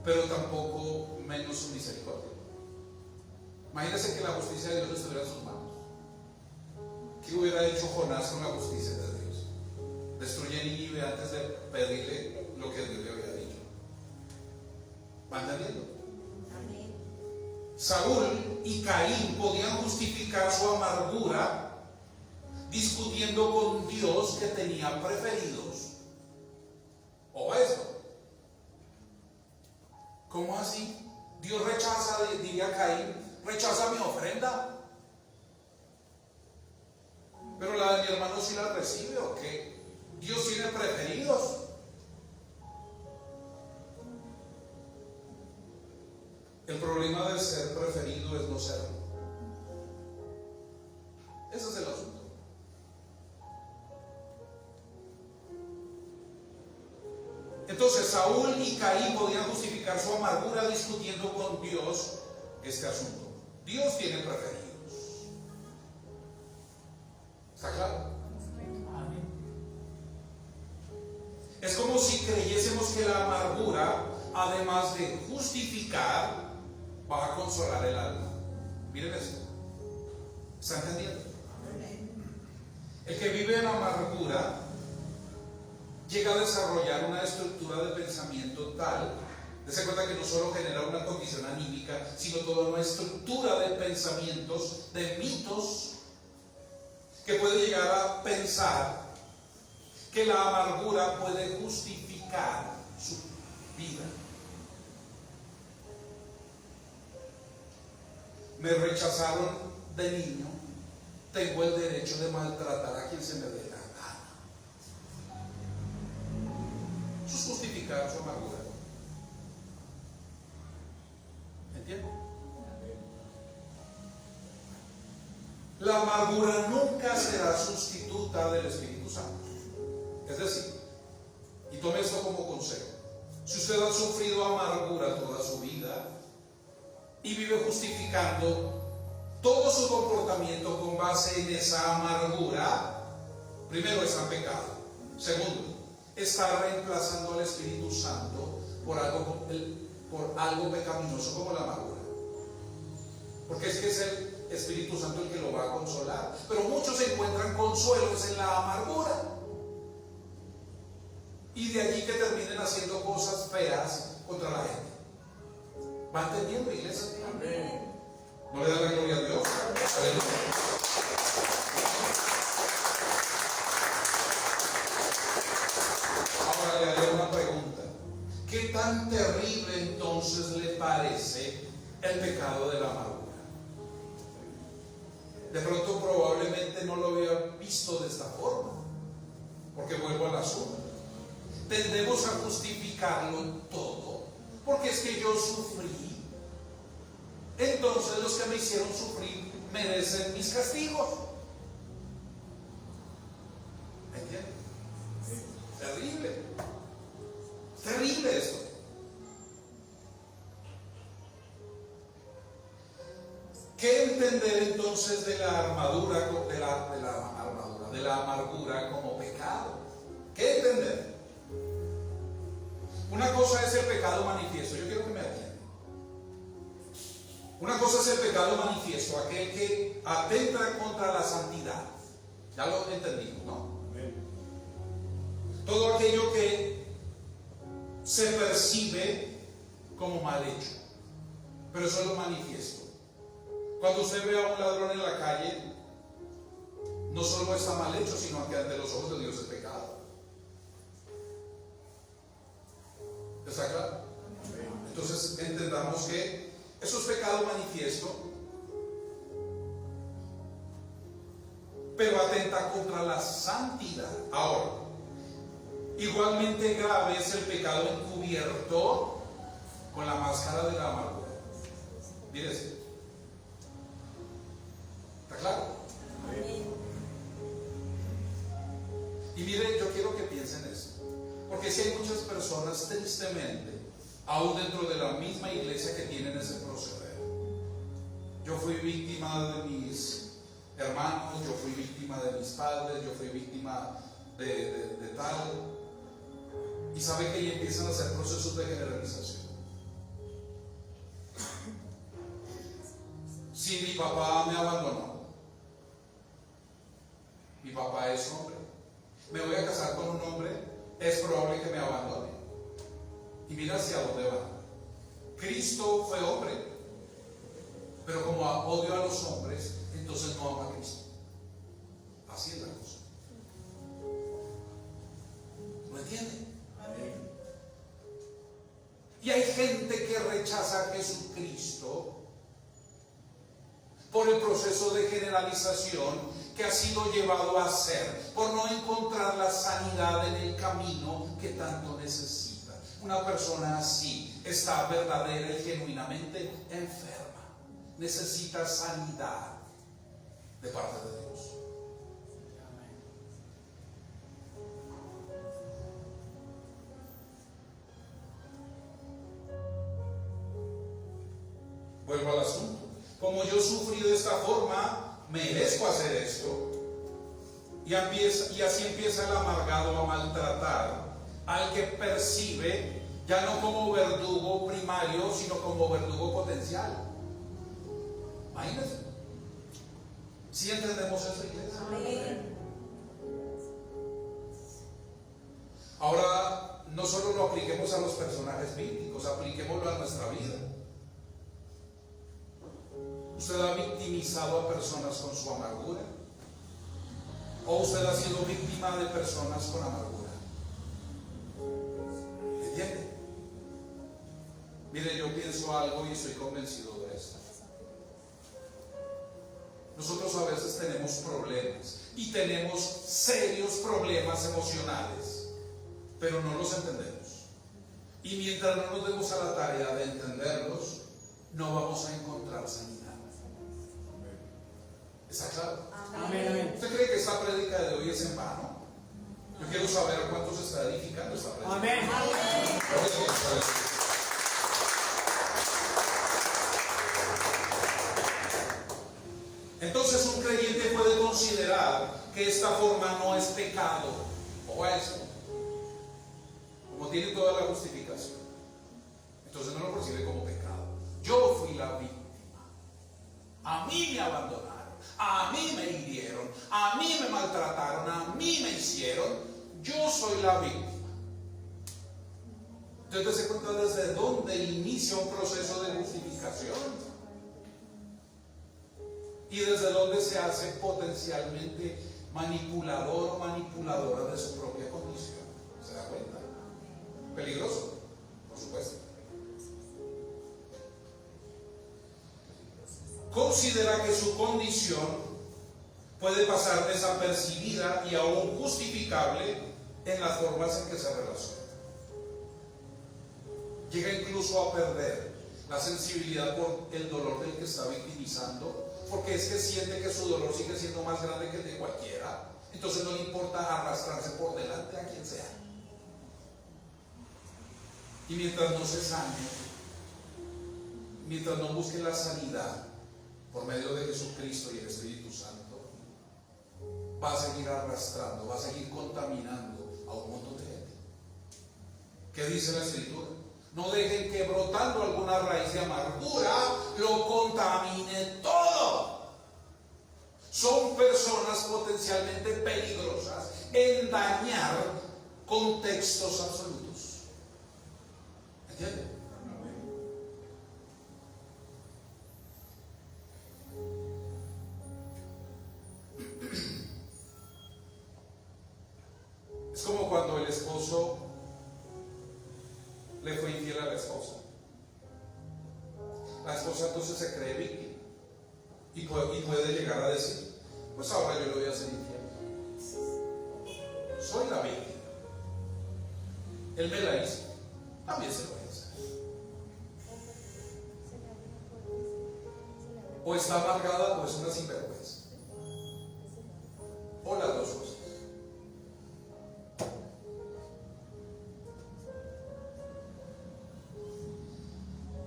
Speaker 1: pero tampoco menos su misericordia. Imagínense que la justicia de Dios estuviera en sus manos. ¿Qué hubiera hecho Jonás con la justicia de Dios? Destruye Nínive antes de pedirle lo que Dios le había dicho. ¿Van entendiendo?
Speaker 5: Amén.
Speaker 1: Saúl y Caín podían justificar su amargura discutiendo con Dios que tenía preferidos. ¿O esto? ¿Cómo así? Dios rechaza, diría Caín, rechaza mi ofrenda. Pero la de mi hermano sí la recibe, ¿o qué? Dios tiene preferidos. El problema de ser preferido es no serlo. Ese es el asunto. Entonces Saúl y Caín podían justificar su amargura discutiendo con Dios este asunto. Dios tiene preferidos. ¿Está claro? Es como si creyésemos que la amargura, además de justificar, va a consolar el alma. Miren esto. ¿Está entendiendo? El que vive en amargura llega a desarrollar una estructura de pensamiento tal, dése cuenta que no solo genera una condición anímica, sino toda una estructura de pensamientos, de mitos, que puede llegar a pensar que la amargura puede justificar su vida. Me rechazaron de niño, tengo el derecho de maltratar a quien se me dé la gana. Eso es justificar su amargura. ¿Entienden? La amargura nunca será sustituta del Espíritu Santo. Es decir, y tome esto como consejo, si usted ha sufrido amargura toda su vida y vive justificando todo su comportamiento con base en esa amargura, primero está en pecado. Segundo, está reemplazando al Espíritu Santo por algo pecaminoso como la amargura. Porque es que es el Espíritu Santo el que lo va a consolar. Pero muchos encuentran consuelos en la amargura. Y de allí que terminen haciendo cosas feas contra la gente. ¿Va entendiendo, iglesia?
Speaker 2: Amén.
Speaker 1: ¿No le da la gloria a Dios? Aleluya. Ahora le haré una pregunta. ¿Qué tan terrible entonces le parece el pecado de la amargura? De pronto probablemente no lo había visto de esta forma, porque vuelvo al asunto. Tendemos a justificarlo todo, porque es que yo sufrí, entonces los que me hicieron sufrir merecen mis castigos. ¿Me entienden? Terrible. Terrible esto. ¿Qué entender entonces de la armadura, de la amargura como pecado? ¿Qué entender? Una cosa es el pecado manifiesto. Yo quiero que me atiendan. Una cosa es el pecado manifiesto, aquel que atenta contra la santidad. Ya lo entendimos, ¿no?
Speaker 2: Amén.
Speaker 1: Todo aquello que se percibe como mal hecho. Pero eso es lo manifiesto. Cuando usted ve a un ladrón en la calle, no solo está mal hecho, sino que ante los ojos de Dios es pecado. ¿Está claro? Entonces entendamos que eso es pecado manifiesto, pero atenta contra la santidad. Ahora, igualmente grave es el pecado encubierto con la máscara de la amargura. Mírese. ¿Está claro? Y mire, yo quiero que piensen esto. Porque si hay muchas personas, tristemente, aún dentro de la misma iglesia, que tienen ese proceder. Yo fui víctima de mis hermanos, yo fui víctima de mis padres, yo fui víctima de tal. Y sabe que ahí empiezan a hacer procesos de generalización. Si mi papá me abandonó, mi papá es hombre, me voy a casar con un hombre, es probable que me abandone. Y mira hacia dónde va. Cristo fue hombre, pero como odio a los hombres, entonces no ama a Cristo. Así es la cosa. ¿Lo entienden? Y hay gente que rechaza a Jesucristo por el proceso de generalización que ha sido llevado a hacer, por no encontrar la sanidad en el camino que tanto necesita. Una persona así está verdadera y genuinamente enferma. Necesita sanidad de parte de Dios. Vuelvo al asunto. Como yo sufrí de esta forma, merezco hacer esto. Y así empieza el amargado a maltratar al que percibe, ya no como verdugo primario, sino como verdugo potencial. Imagínense. ¿Sí entendemos eso, iglesia?
Speaker 5: Amén.
Speaker 1: Ahora, no solo lo apliquemos a los personajes bíblicos, apliquémoslo a nuestra vida. ¿Usted ha victimizado a personas con su amargura? ¿O usted ha sido víctima de personas con amargura? ¿Entiende? Mire, yo pienso algo y estoy convencido de esto. Nosotros a veces tenemos problemas y tenemos serios problemas emocionales, pero no los entendemos. Y mientras no nos demos a la tarea de entenderlos, no vamos a encontrar sanidad. ¿Está claro?
Speaker 3: Amén, amén.
Speaker 1: ¿Usted cree que esta prédica de hoy es en vano? Yo quiero saber a cuántos está edificando esta prédica.
Speaker 3: Amén.
Speaker 1: Entonces un creyente puede considerar que esta forma no es pecado. O eso. Como tiene toda la justificación. Entonces no lo percibe como pecado. Yo fui la víctima. A mí me abandonaron. A mí me hirieron. A mí me maltrataron. A mí me hicieron. Yo soy la víctima. Entonces se cuenta desde dónde inicia un proceso de justificación. Y desde dónde se hace potencialmente manipulador o manipuladora de su propia condición. ¿Se da cuenta? Peligroso, por supuesto. Considera que su condición puede pasar desapercibida y aún justificable en las formas en que se relaciona. Llega incluso a perder la sensibilidad por el dolor del que está victimizando, porque es que siente que su dolor sigue siendo más grande que el de cualquiera. Entonces no le importa arrastrarse por delante a quien sea. Y mientras no se sane, mientras no busque la sanidad por medio de Jesucristo y el Espíritu Santo, va a seguir arrastrando, va a seguir contaminando a un montón de gente. ¿Qué dice la Escritura? No dejen que brotando alguna raíz de amargura lo contamine todo. Son personas potencialmente peligrosas en dañar contextos absolutos. ¿Entienden? Es como cuando el esposo le fue infiel a la esposa. La esposa entonces se cree víctima y puede llegar a decir: pues ahora yo le voy a hacer infiel. Soy la víctima. Él me la hizo, también se lo voy a hacer. O está amargada o es una sinvergüenza. O las dos cosas.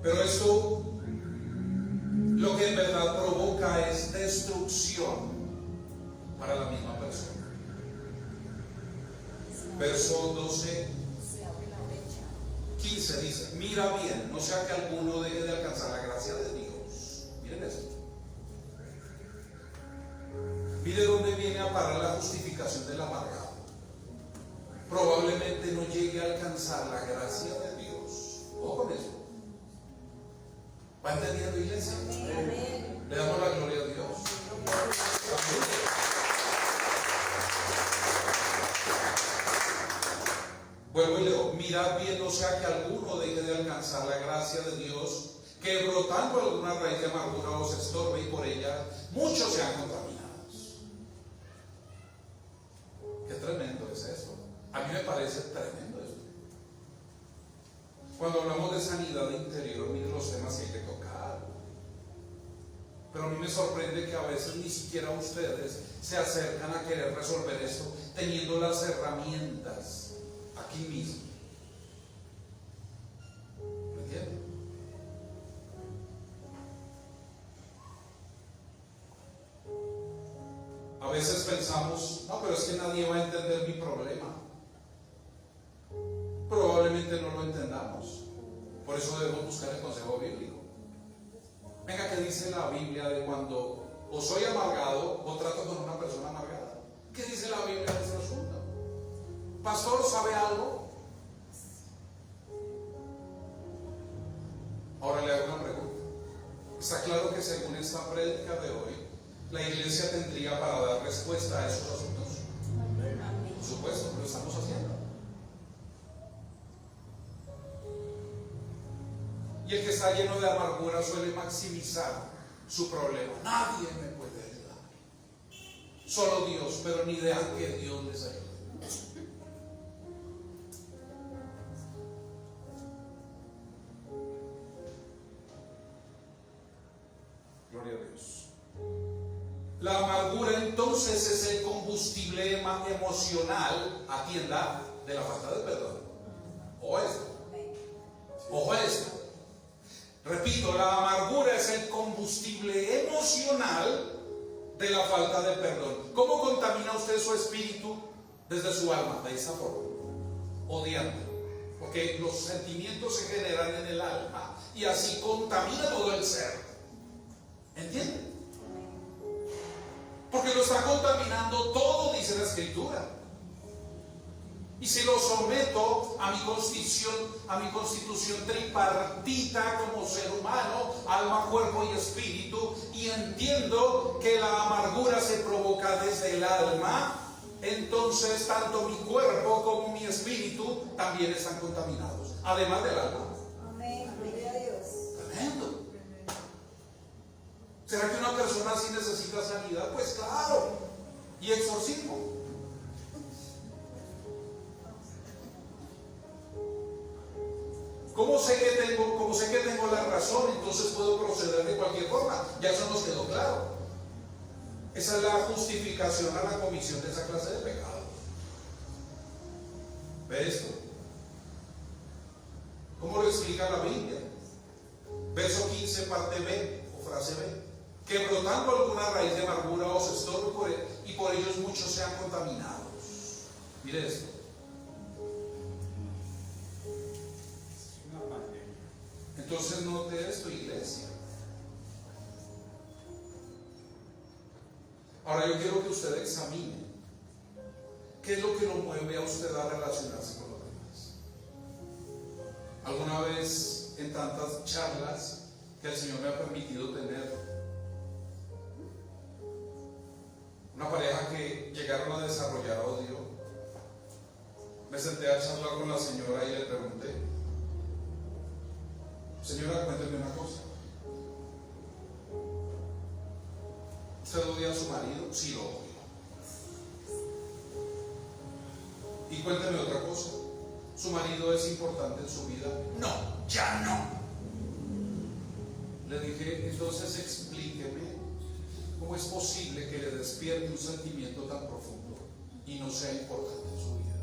Speaker 1: Pero esto lo que en verdad provoca es destrucción para la misma persona. Verso 12, 15 dice: mira bien, no sea que alguno deje de alcanzar la gracia de Dios. Miren esto. Mire dónde viene a parar la justificación del amargado. Probablemente no llegue a alcanzar la gracia de Dios. Ojo con eso. ¿Va entendiendo, iglesia?
Speaker 5: Amén.
Speaker 1: Le damos la gloria a Dios. Vuelvo y leo: mira mirad bien, no sea que alguno deje de alcanzar la gracia de Dios, que brotando alguna raíz de amargura os estorbe y por ella muchos sean contaminados. Qué tremendo es esto. A mí me parece tremendo esto. Cuando hablamos de sanidad interior, miren los temas que hay que tocar. Pero a mí me sorprende que a veces ni siquiera ustedes se acercan a querer resolver esto teniendo las herramientas aquí mismo. ¿Me entienden? A veces pensamos, no, pero es que nadie va a entender mi problema. Probablemente no lo entendamos. Por eso debemos buscar el consejo bíblico. Venga, ¿qué dice la Biblia de cuando o soy amargado o trato con una persona amargada? ¿Qué dice la Biblia de este asunto? ¿Pastor, sabe algo? Ahora le hago una pregunta. Está claro que según esta prédica de hoy, la iglesia tendría para dar respuesta a esos asuntos. Por supuesto, lo estamos haciendo. Y el que está lleno de amargura suele maximizar su problema. Nadie me puede ayudar. Solo Dios, pero ni idea que Dios les ayude. Gloria a Dios. La amargura entonces es el combustible emocional, atienda, de la falta de perdón. Ojo esto. Ojo esto. Repito, la amargura es el combustible emocional de la falta de perdón. ¿Cómo contamina usted su espíritu desde su alma? De esa forma, odiando. Porque los sentimientos se generan en el alma y así contamina todo el ser. ¿Entienden? Porque lo está contaminando todo, dice la Escritura. Y si lo someto a mi constitución tripartita como ser humano, alma, cuerpo y espíritu, y entiendo que la amargura se provoca desde el alma, entonces tanto mi cuerpo como mi espíritu también están contaminados, además del alma.
Speaker 5: Amén. Gloria a Dios.
Speaker 1: Tremendo. ¿Será que una persona así necesita sanidad? Pues claro. Y exorcismo. Como sé que tengo la razón, entonces puedo proceder de cualquier forma. Ya eso nos quedó claro. Esa es la justificación a la comisión de esa clase de pecado. ¿Ve esto? ¿Cómo lo explica la Biblia? Verso 15, parte B, o frase B. Que brotando alguna raíz de amargura os estorbe y por ellos muchos sean contaminados. Mire esto. Entonces note esto, iglesia. Ahora yo quiero que usted examine qué es lo que lo mueve a usted a relacionarse con los demás. Alguna vez en tantas charlas que el Señor me ha permitido tener, una pareja que llegaron a desarrollar odio, me senté a charlar con la señora y le pregunté: señora, cuénteme una cosa. ¿Usted odia a su marido? Sí, lo odio. Y cuénteme otra cosa. ¿Su marido es importante en su vida? No, ya no. Le dije: entonces explíqueme cómo es posible que le despierte un sentimiento tan profundo y no sea importante en su vida.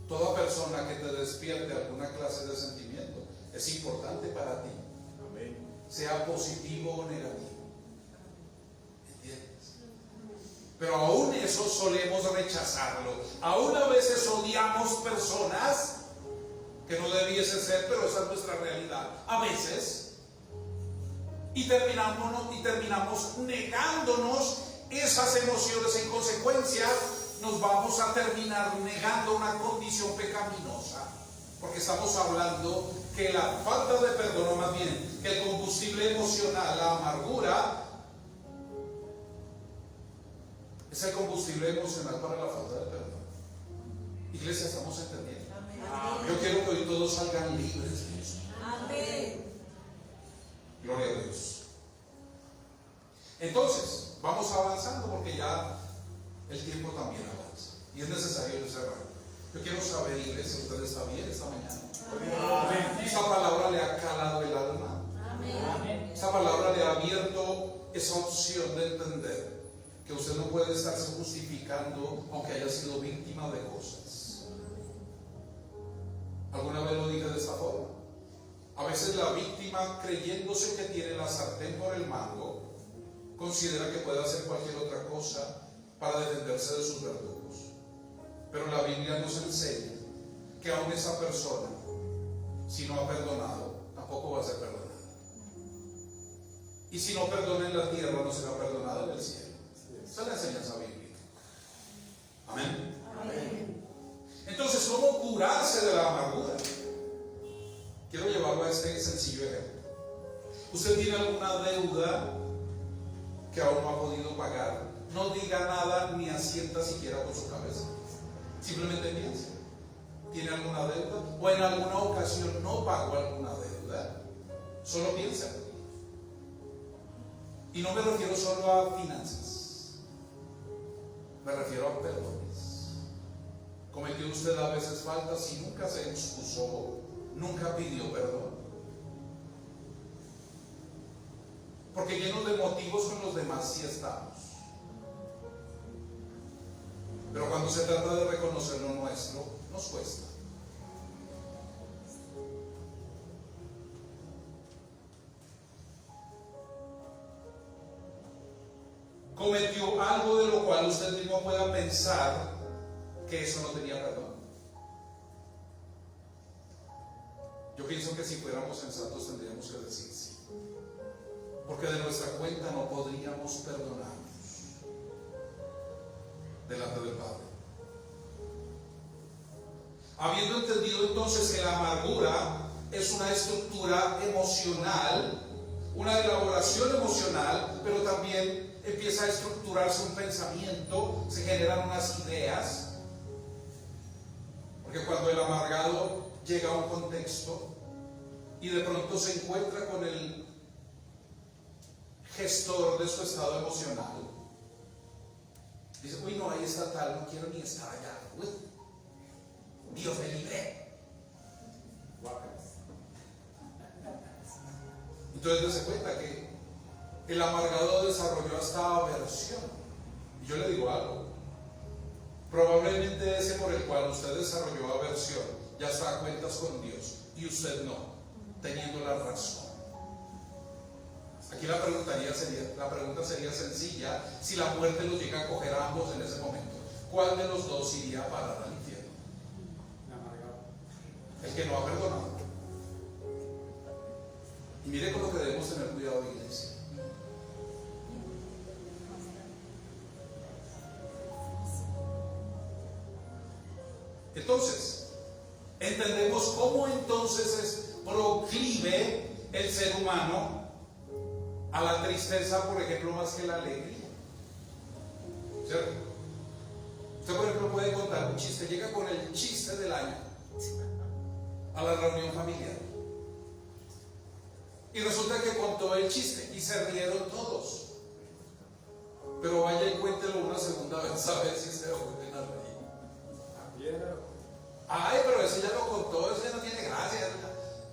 Speaker 1: Toda persona que te despierte alguna clase de sentimiento es importante para ti. Amén. Sea positivo o negativo. ¿Entiendes? Pero aún eso solemos rechazarlo. Aún a veces odiamos personas que no debiese ser, pero esa es nuestra realidad. A veces. Y terminamos negándonos esas emociones. En consecuencia, nos vamos a terminar negando una condición pecaminosa, porque estamos hablando que la falta de perdón, o más bien que el combustible emocional, la amargura, Es el combustible emocional para la falta de perdón. Iglesia, ¿estamos entendiendo?
Speaker 5: Amén.
Speaker 1: Yo quiero que hoy todos salgan libres de eso.
Speaker 5: Amén.
Speaker 1: Gloria a Dios. Entonces, vamos avanzando porque ya el tiempo también avanza. Y es necesario cerrar. Yo quiero saber, iglesia, ¿usted está bien esta mañana?
Speaker 2: Amén.
Speaker 1: ¿Esa palabra le ha calado el alma?
Speaker 5: Amén.
Speaker 1: Esa palabra le ha abierto esa opción de entender que usted no puede estarse justificando aunque haya sido víctima de cosas. ¿Alguna vez lo dije de esta forma? A veces la víctima, creyéndose que tiene la sartén por el mango, considera que puede hacer cualquier otra cosa para defenderse de sus verdugos. Pero la Biblia nos enseña que aún esa persona, si no ha perdonado, tampoco va a ser perdonada. Y si no perdona en la tierra, no será perdonado en el cielo. Esa es la enseñanza bíblica. Amén.
Speaker 5: Amén.
Speaker 1: Entonces, ¿cómo curarse de la amargura? Quiero llevarlo a este sencillo ejemplo. ¿Usted tiene alguna deuda que aún no ha podido pagar? No diga nada ni asienta siquiera con su cabeza. Simplemente piense. ¿Tiene alguna deuda? ¿O en alguna ocasión no pagó alguna deuda? Solo piensa. Y no me refiero solo a finanzas. Me refiero a perdones. ¿Cometió usted a veces faltas y nunca se excusó? ¿Nunca pidió perdón? Porque llenos de motivos con los demás sí estamos. Pero cuando se trata de reconocer lo nuestro, nos cuesta. Cometió algo de lo cual usted mismo pueda pensar que eso no tenía perdón. Yo pienso que si fuéramos sensatos tendríamos que decir sí. Porque de nuestra cuenta no podríamos perdonarnos delante del Padre. Habiendo entendido entonces que la amargura es una estructura emocional, una elaboración emocional, pero también empieza a estructurarse un pensamiento, se generan unas ideas, porque cuando el amargado llega a un contexto y de pronto se encuentra con el gestor de su estado emocional, dice, uy, no, ahí está tal, no quiero ni estar allá. Uy, Dios me libre. Entonces se cuenta que el amargado desarrolló esta aversión. Y yo le digo algo. Probablemente ese por el cual usted desarrolló aversión ya está a cuentas con Dios y usted no, teniendo la razón. Aquí la pregunta sería sencilla: si la muerte los llega a coger a ambos en ese momento, ¿cuál de los dos iría a parar al infierno? El que no ha perdonado. Y mire con lo que debemos tener cuidado, iglesia. Entonces, entendemos cómo entonces es proclive el ser humano a la tristeza, por ejemplo, más que la alegría. ¿Cierto? Usted, por ejemplo, puede contar un chiste, llega con el chiste del año a la reunión familiar. Y resulta que contó el chiste y se rieron todos. Pero vaya y cuéntelo una segunda vez a ver si se vuelven a reír. Ay, pero ese ya lo contó, ese no tiene gracia,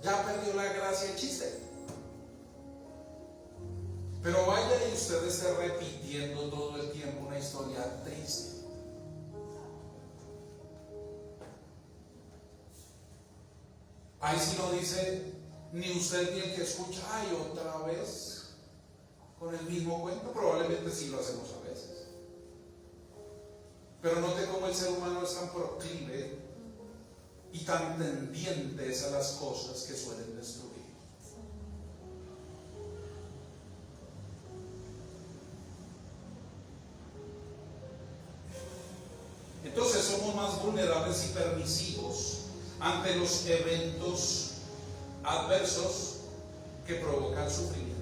Speaker 1: ya perdió la gracia el chiste. Pero vaya y usted esté repitiendo todo el tiempo una historia triste. Ahí sí no dice ni usted ni el que escucha, ay, otra vez con el mismo cuento. Probablemente sí lo hacemos a veces. Pero note cómo el ser humano es tan proclive y tan tendientes a las cosas que suelen destruir. Entonces somos más vulnerables y permisivos ante los eventos adversos que provocan sufrimientos.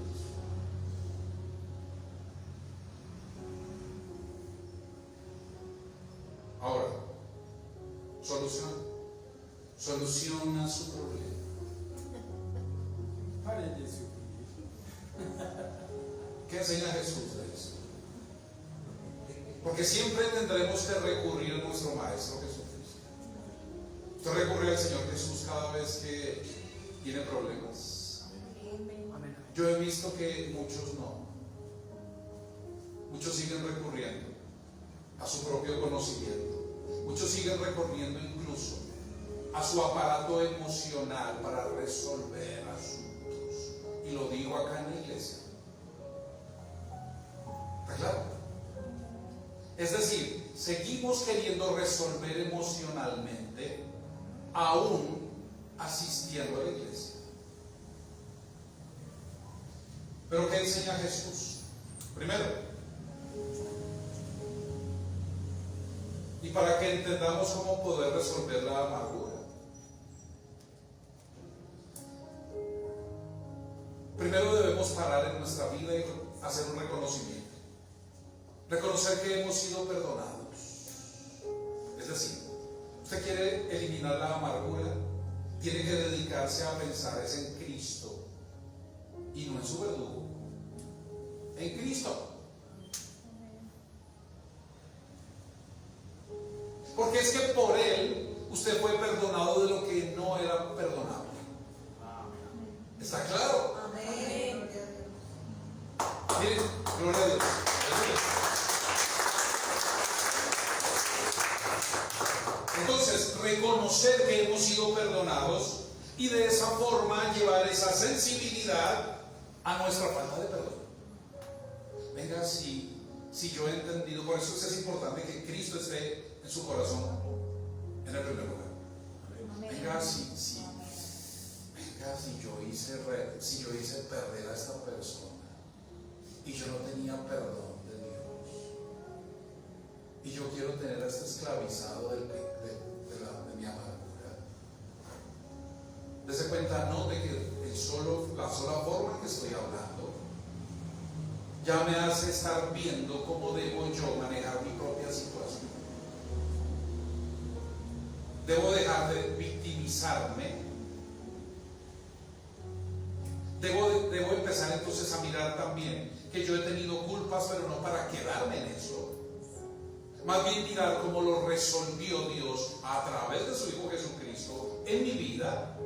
Speaker 1: ¿Qué enseña Jesús de eso? Porque siempre tendremos que recurrir a nuestro Maestro Jesucristo. Usted recurre al Señor Jesús cada vez que tiene problemas. Yo he visto que muchos no. Muchos siguen recurriendo a su propio conocimiento. Muchos siguen recurriendo incluso a su aparato emocional para resolver asuntos. Y lo digo acá en la iglesia. ¿Está claro? Es decir, seguimos queriendo resolver emocionalmente aún asistiendo a la iglesia. ¿Pero qué enseña Jesús? Primero, y para que entendamos cómo poder resolver la amargura, primero debemos parar en nuestra vida y hacer un reconocimiento. Reconocer que hemos sido perdonados. Es decir, usted quiere eliminar la amargura, tiene que dedicarse a pensar es en Cristo y no en su verdugo. En Cristo. Porque es que por Él usted fue perdonado de lo que no era perdonable. ¿Está claro?
Speaker 5: Amén.
Speaker 1: Miren, gloria a Dios. Entonces, reconocer que hemos sido perdonados y de esa forma llevar esa sensibilidad a nuestra falta de perdón. Venga, si yo he entendido, por eso es importante que Cristo esté en su corazón en el primer lugar. Venga, si yo hice perder a esta persona y yo no tenía perdón de Dios, y yo quiero tener a este esclavizado de mi amargura, dese cuenta, no de que la sola forma que estoy hablando ya me hace estar viendo cómo debo yo manejar mi propia situación. Debo dejar de victimizarme. Debo empezar entonces a mirar también que yo he tenido culpas, pero no para quedarme en eso. Más bien mirar cómo lo resolvió Dios a través de su Hijo Jesucristo en mi vida.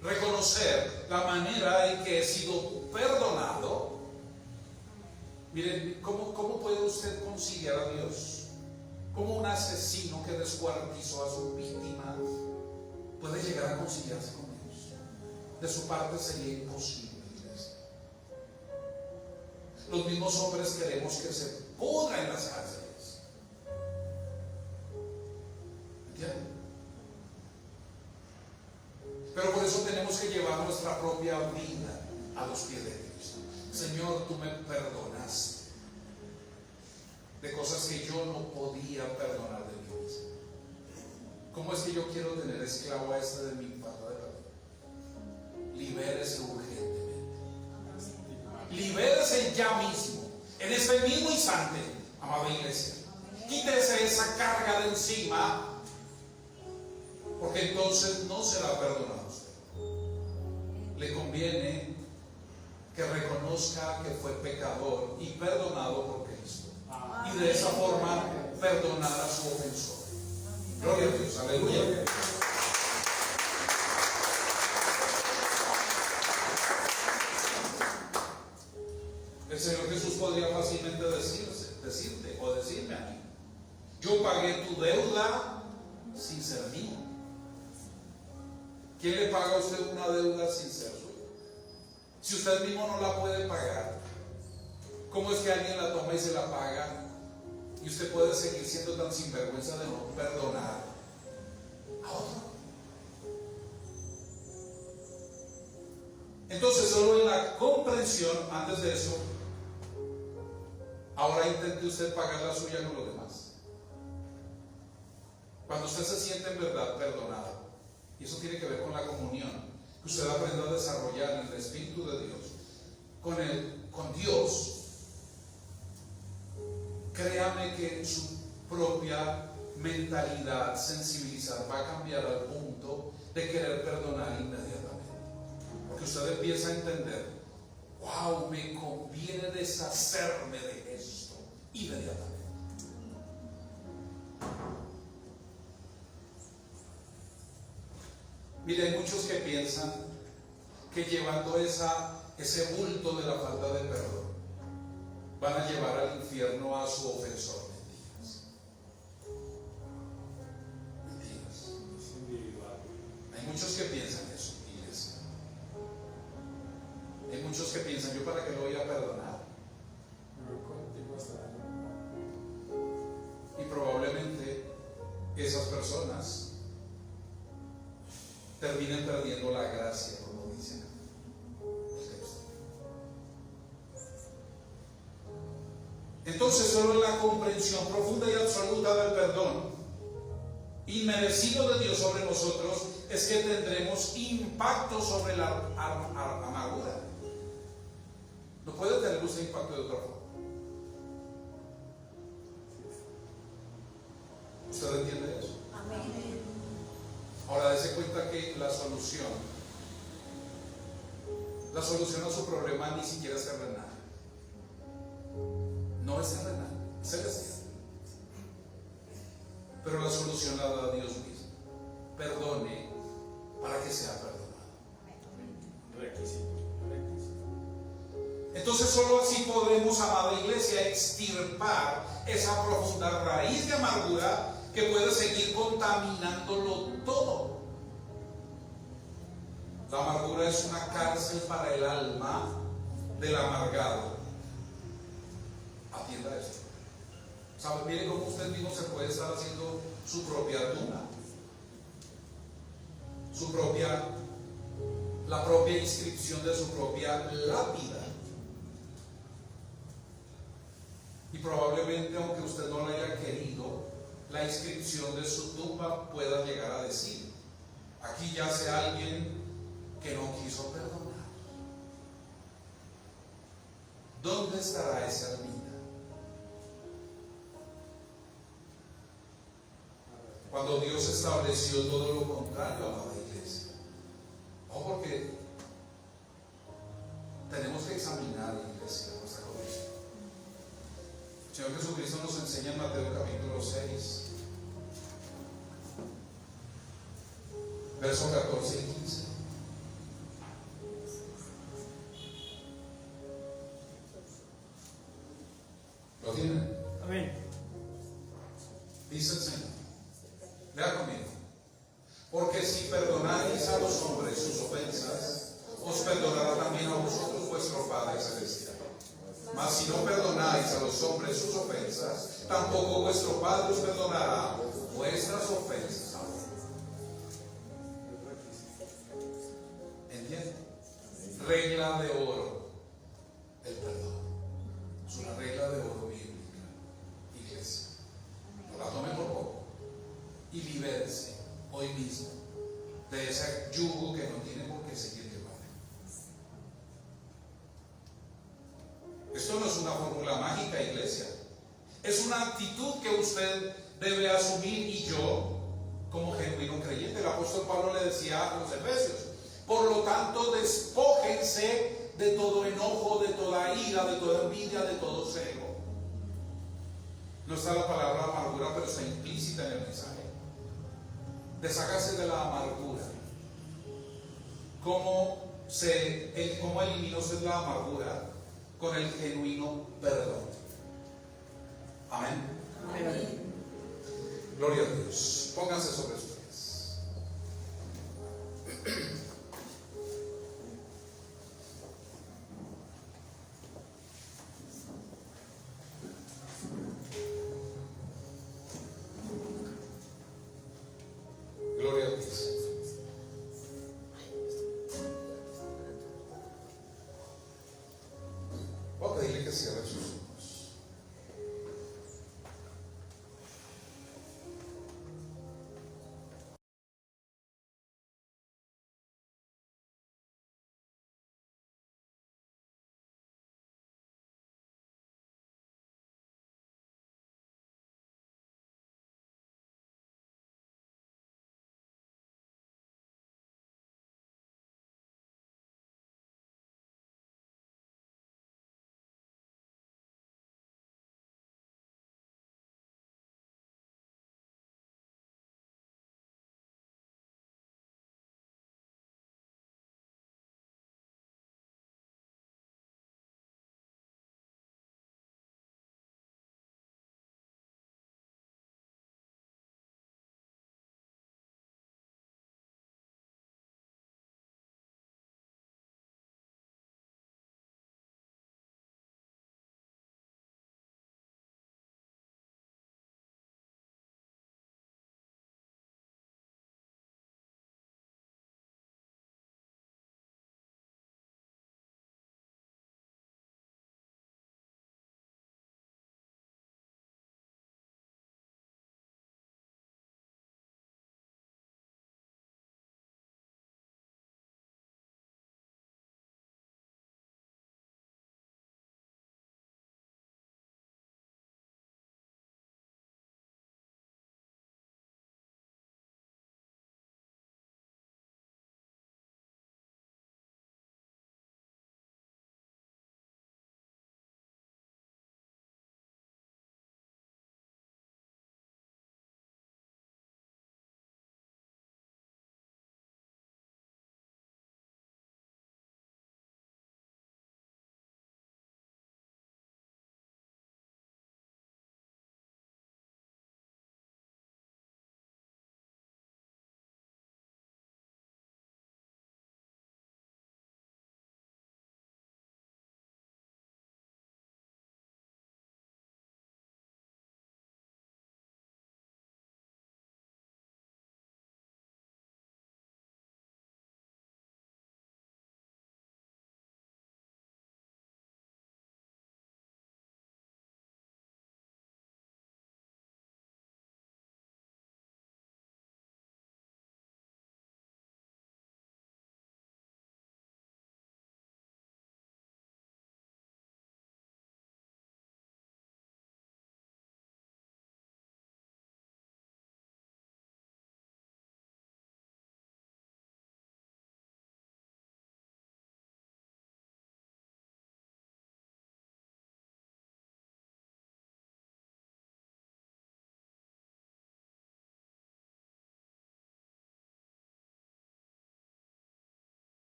Speaker 1: Reconocer la manera en que he sido perdonado. Miren, ¿cómo puede usted conciliar a Dios? ¿Cómo un asesino que descuartizó a su víctima puede llegar a conciliarse con Dios? De su parte sería imposible. Los mismos hombres queremos que se pudra en las cárceles. ¿Entienden? Pero por eso tenemos que llevar nuestra propia vida a los pies de Cristo. Señor, tú me perdonaste de cosas que yo no podía perdonar de mí mismo. ¿Cómo es que yo quiero tener esclavo a este de mi falta de perdón? Libérese urgentemente. Libérese ya mismo, en este mismo instante, amada iglesia. Quítese esa carga de encima, porque entonces no será perdonado usted. Le conviene que reconozca que fue pecador y perdonado por Cristo, y de esa forma perdonar a su ofensor. Gloria a Dios, aleluya. El Señor Jesús podría fácilmente decirte o decirme a mí: yo pagué tu deuda sin ser mío. ¿Quién le paga a usted una deuda sin ser suya? Si usted mismo no la puede pagar, ¿cómo es que alguien la toma y se la paga? Y usted puede seguir siendo tan sinvergüenza de no perdonar a otro. Entonces, solo en la comprensión, antes de eso, ahora intente usted pagar la suya con los demás. Cuando usted se siente en verdad perdonado, y eso tiene que ver con la comunión, que usted aprenda a desarrollar en el Espíritu de Dios, con Dios, créame que su propia mentalidad, sensibilizar, va a cambiar al punto de querer perdonar inmediatamente. Porque usted empieza a entender, wow, me conviene deshacerme de esto inmediatamente. Mire, hay muchos que piensan que llevando ese bulto de la falta de perdón van a llevar al infierno a su ofensor. Mentiras.
Speaker 4: Es individual.
Speaker 1: Hay muchos que piensan eso, iglesia. Hay muchos que piensan, ¿yo para qué lo voy a perdonar?
Speaker 4: No contigo hasta
Speaker 1: Y probablemente esas personas terminen perdiendo la gracia, como dicen el texto. Entonces, solo en la comprensión profunda y absoluta del perdón inmerecido de Dios sobre nosotros es que tendremos impacto sobre la amargura. No puede tener usted impacto de otra forma. ¿Usted entiende eso?
Speaker 5: Amén.
Speaker 1: Ahora dése cuenta que la solución a su problema ni siquiera es terrenal. No es terrenal, es celestial. Pero la solución la da Dios mismo. Perdone para que sea perdonado.
Speaker 4: requisito.
Speaker 1: Entonces solo así podremos, amada iglesia, extirpar esa profunda raíz de amargura que puede seguir contaminándolo todo. La amargura es una cárcel para el alma del amargado. Atienda esto. ¿Sabe? Mire cómo usted mismo se puede estar haciendo su propia tumba, la propia inscripción de su propia lápida. Y probablemente, aunque usted no la haya querido, la inscripción de su tumba pueda llegar a decir: aquí yace alguien que no quiso perdonar. ¿Dónde estará esa almita? Cuando Dios estableció todo lo contrario, amada iglesia. No, porque tenemos que examinar, iglesia, nuestra condición. El Señor Jesucristo nos enseña en Mateo capítulo 6, versos 14 y 15. ¿Lo tienen?
Speaker 3: Amén.
Speaker 1: Dice el Señor. Vea conmigo. Porque si perdonáis a los hombres sus ofensas, os perdonará también a vosotros vuestro Padre Celestial. Mas si no perdonáis a los hombres sus ofensas, tampoco vuestro Padre os perdonará vuestras ofensas. ¿Entienden? Regla de oro. El perdón. Es una regla de oro bíblica, iglesia. No la tomen por poco. Y libérese hoy mismo de ese yugo que no tiene por qué seguir llevando. Esto no es una fórmula mágica, iglesia. Es una actitud que usted debe asumir, y yo, como genuino creyente. El apóstol Pablo le decía a los efesios: por lo tanto, despójense de todo enojo, de toda ira, de toda envidia, de todo celo. No está la palabra amargura, pero está implícita en el mensaje. Deshágase de la amargura. ¿Cómo eliminó usted la amargura? Con el genuino perdón. Amén.
Speaker 3: Amén.
Speaker 1: Gloria a Dios. Pónganse sobre sus pies. Gloria a Dios. Voy a pedirle que cierre sus